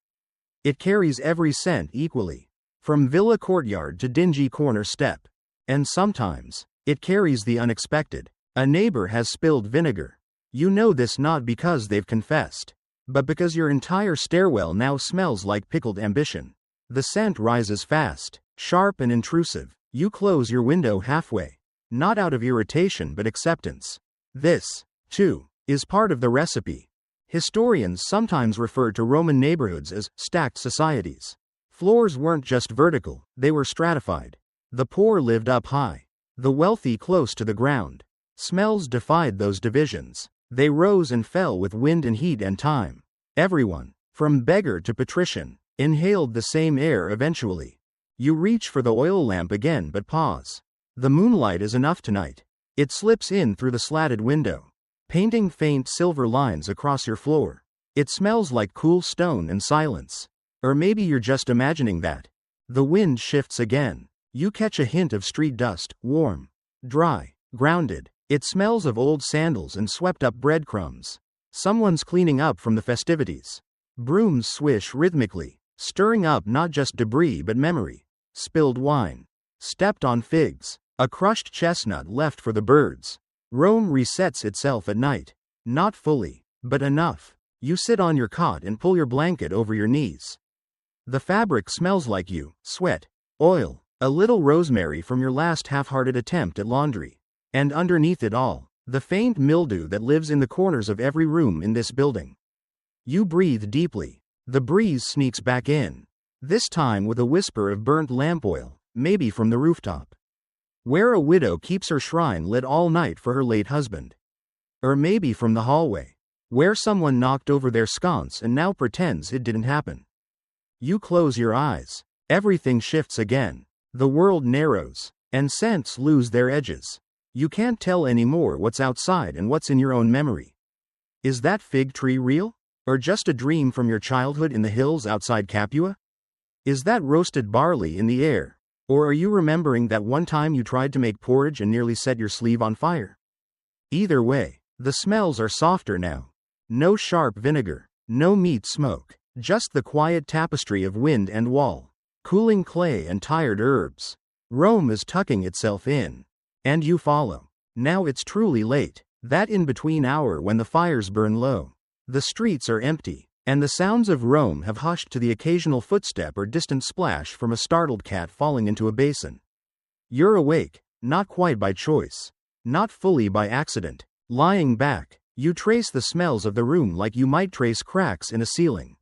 It carries every scent equally, from villa courtyard to dingy corner step. And sometimes, it carries the unexpected. A neighbor has spilled vinegar. You know this not because they've confessed, but because your entire stairwell now smells like pickled ambition. The scent rises fast, sharp and intrusive. You close your window halfway, not out of irritation but acceptance. This, too, is part of the recipe. Historians sometimes refer to Roman neighborhoods as stacked societies. Floors weren't just vertical, they were stratified. The poor lived up high, the wealthy close to the ground. Smells defied those divisions. They rose and fell with wind and heat and time. Everyone, from beggar to patrician, inhaled the same air eventually. You reach for the oil lamp again but pause. The moonlight is enough tonight. It slips in through the slatted window, painting faint silver lines across your floor. It smells like cool stone and silence. Or maybe you're just imagining that. The wind shifts again. You catch a hint of street dust, warm, dry, grounded. It smells of old sandals and swept up breadcrumbs. Someone's cleaning up from the festivities. Brooms swish rhythmically, stirring up not just debris but memory. Spilled wine. Stepped on figs. A crushed chestnut left for the birds. Rome resets itself at night. Not fully, but enough. You sit on your cot and pull your blanket over your knees. The fabric smells like you, sweat, oil, a little rosemary from your last half-hearted attempt at laundry. And underneath it all, the faint mildew that lives in the corners of every room in this building. You breathe deeply. The breeze sneaks back in, this time with a whisper of burnt lamp oil, maybe from the rooftop, where a widow keeps her shrine lit all night for her late husband. Or maybe from the hallway, where someone knocked over their sconce and now pretends it didn't happen. You close your eyes. Everything shifts again. The world narrows, and scents lose their edges. You can't tell anymore what's outside and what's in your own memory. Is that fig tree real? Or just a dream from your childhood in the hills outside Capua? Is that roasted barley in the air? Or are you remembering that one time you tried to make porridge and nearly set your sleeve on fire? Either way, the smells are softer now. No sharp vinegar, no meat smoke, just the quiet tapestry of wind and wall, cooling clay and tired herbs. Rome is tucking itself in. And you follow. Now it's truly late, that in-between hour when the fires burn low. The streets are empty, and the sounds of Rome have hushed to the occasional footstep or distant splash from a startled cat falling into a basin. You're awake, not quite by choice, not fully by accident. Lying back, you trace the smells of the room like you might trace cracks in a ceiling.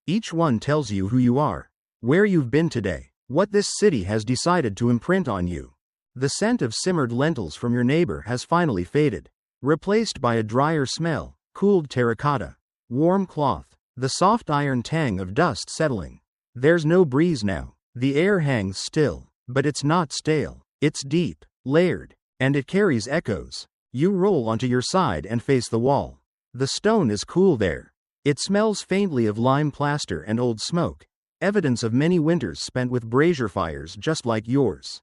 Each one tells you who you are, where you've been today, what this city has decided to imprint on you. The scent of simmered lentils from your neighbor has finally faded, replaced by a drier smell, cooled terracotta, warm cloth, the soft iron tang of dust settling. There's no breeze now. The air hangs still, but it's not stale. It's deep, layered, and it carries echoes. You roll onto your side and face the wall. The stone is cool there. It smells faintly of lime plaster and old smoke, evidence of many winters spent with brazier fires just like yours.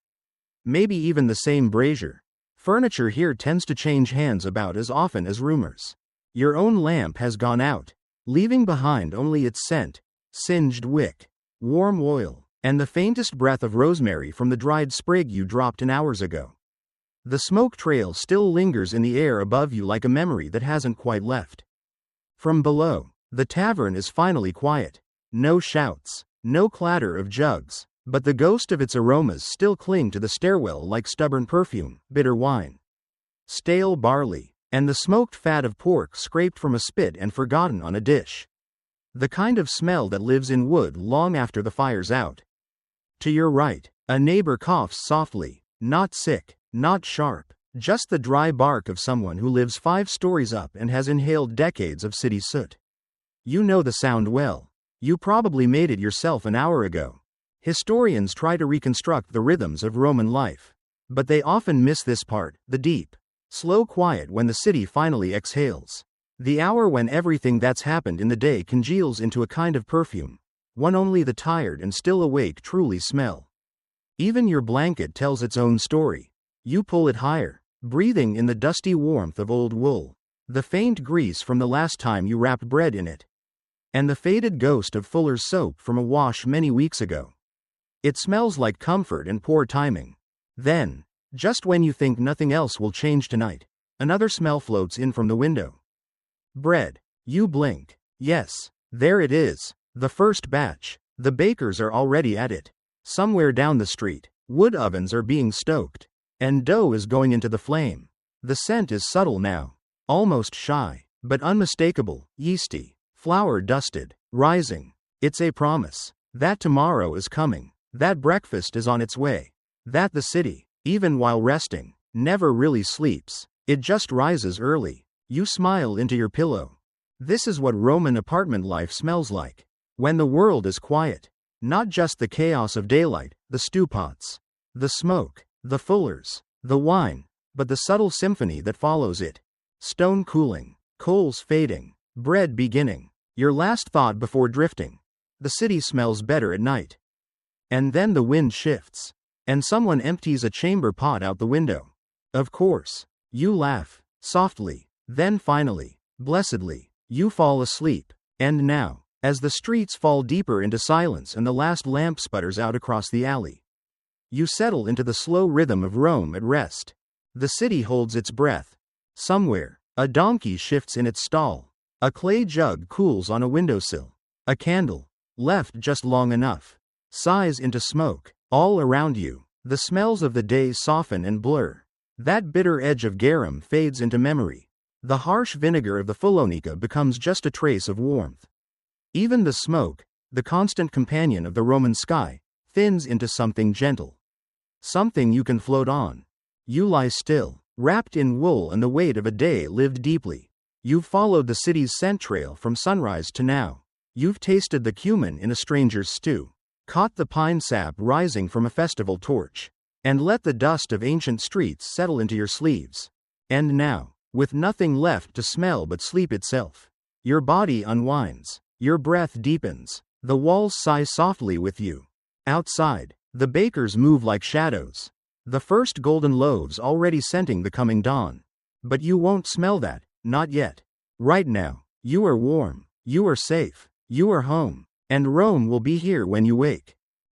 Maybe even the same brazier. Furniture here tends to change hands about as often as rumors. Your own lamp has gone out, leaving behind only its scent, singed wick, warm oil, and the faintest breath of rosemary from the dried sprig you dropped hours ago. The smoke trail still lingers in the air above you like a memory that hasn't quite left. From below, the tavern is finally quiet. No shouts, no clatter of jugs. But the ghost of its aromas still cling to the stairwell like stubborn perfume, bitter wine, stale barley, and the smoked fat of pork scraped from a spit and forgotten on a dish. The kind of smell that lives in wood long after the fire's out. To your right, a neighbor coughs softly, not sick, not sharp, just the dry bark of someone who lives 5 stories up and has inhaled decades of city soot. You know the sound well. You probably made it yourself an hour ago. Historians try to reconstruct the rhythms of Roman life. But they often miss this part, the deep, slow quiet when the city finally exhales. The hour when everything that's happened in the day congeals into a kind of perfume, one only the tired and still awake truly smell. Even your blanket tells its own story. You pull it higher, breathing in the dusty warmth of old wool, the faint grease from the last time you wrapped bread in it, and the faded ghost of Fuller's soap from a wash many weeks ago. It smells like comfort and poor timing. Then, just when you think nothing else will change tonight, another smell floats in from the window. Bread. You blink. Yes, there it is, the first batch. The bakers are already at it. Somewhere down the street, wood ovens are being stoked, and dough is going into the flame. The scent is subtle now, almost shy, but unmistakable, yeasty, flour dusted, rising. It's a promise that tomorrow is coming, that breakfast is on its way, that the city, even while resting, never really sleeps. It just rises early. You smile into your pillow. This is what Roman apartment life smells like. When the world is quiet. Not just the chaos of daylight, the stew pots, the smoke, the fullers, the wine, but the subtle symphony that follows it. Stone cooling, coals fading, bread beginning. Your last thought before drifting. The city smells better at night. And then the wind shifts, and someone empties a chamber pot out the window. Of course. You laugh, softly, then finally, blessedly, you fall asleep. And now, as the streets fall deeper into silence and the last lamp sputters out across the alley, you settle into the slow rhythm of Rome at rest. The city holds its breath. Somewhere, a donkey shifts in its stall. A clay jug cools on a windowsill. A candle, left just long enough, sighs into smoke. All around you, the smells of the day soften and blur. That bitter edge of garum fades into memory. The harsh vinegar of the fullonica becomes just a trace of warmth. Even the smoke, the constant companion of the Roman sky, thins into something gentle. Something you can float on. You lie still, wrapped in wool and the weight of a day lived deeply. You've followed the city's scent trail from sunrise to now. You've tasted the cumin in a stranger's stew, caught the pine sap rising from a festival torch, and let the dust of ancient streets settle into your sleeves. And now, with nothing left to smell but sleep itself, your body unwinds, your breath deepens, the walls sigh softly with you. Outside, the bakers move like shadows, the first golden loaves already scenting the coming dawn. But you won't smell that, not yet. Right now, you are warm, you are safe, you are home, and Rome will be here when you wake.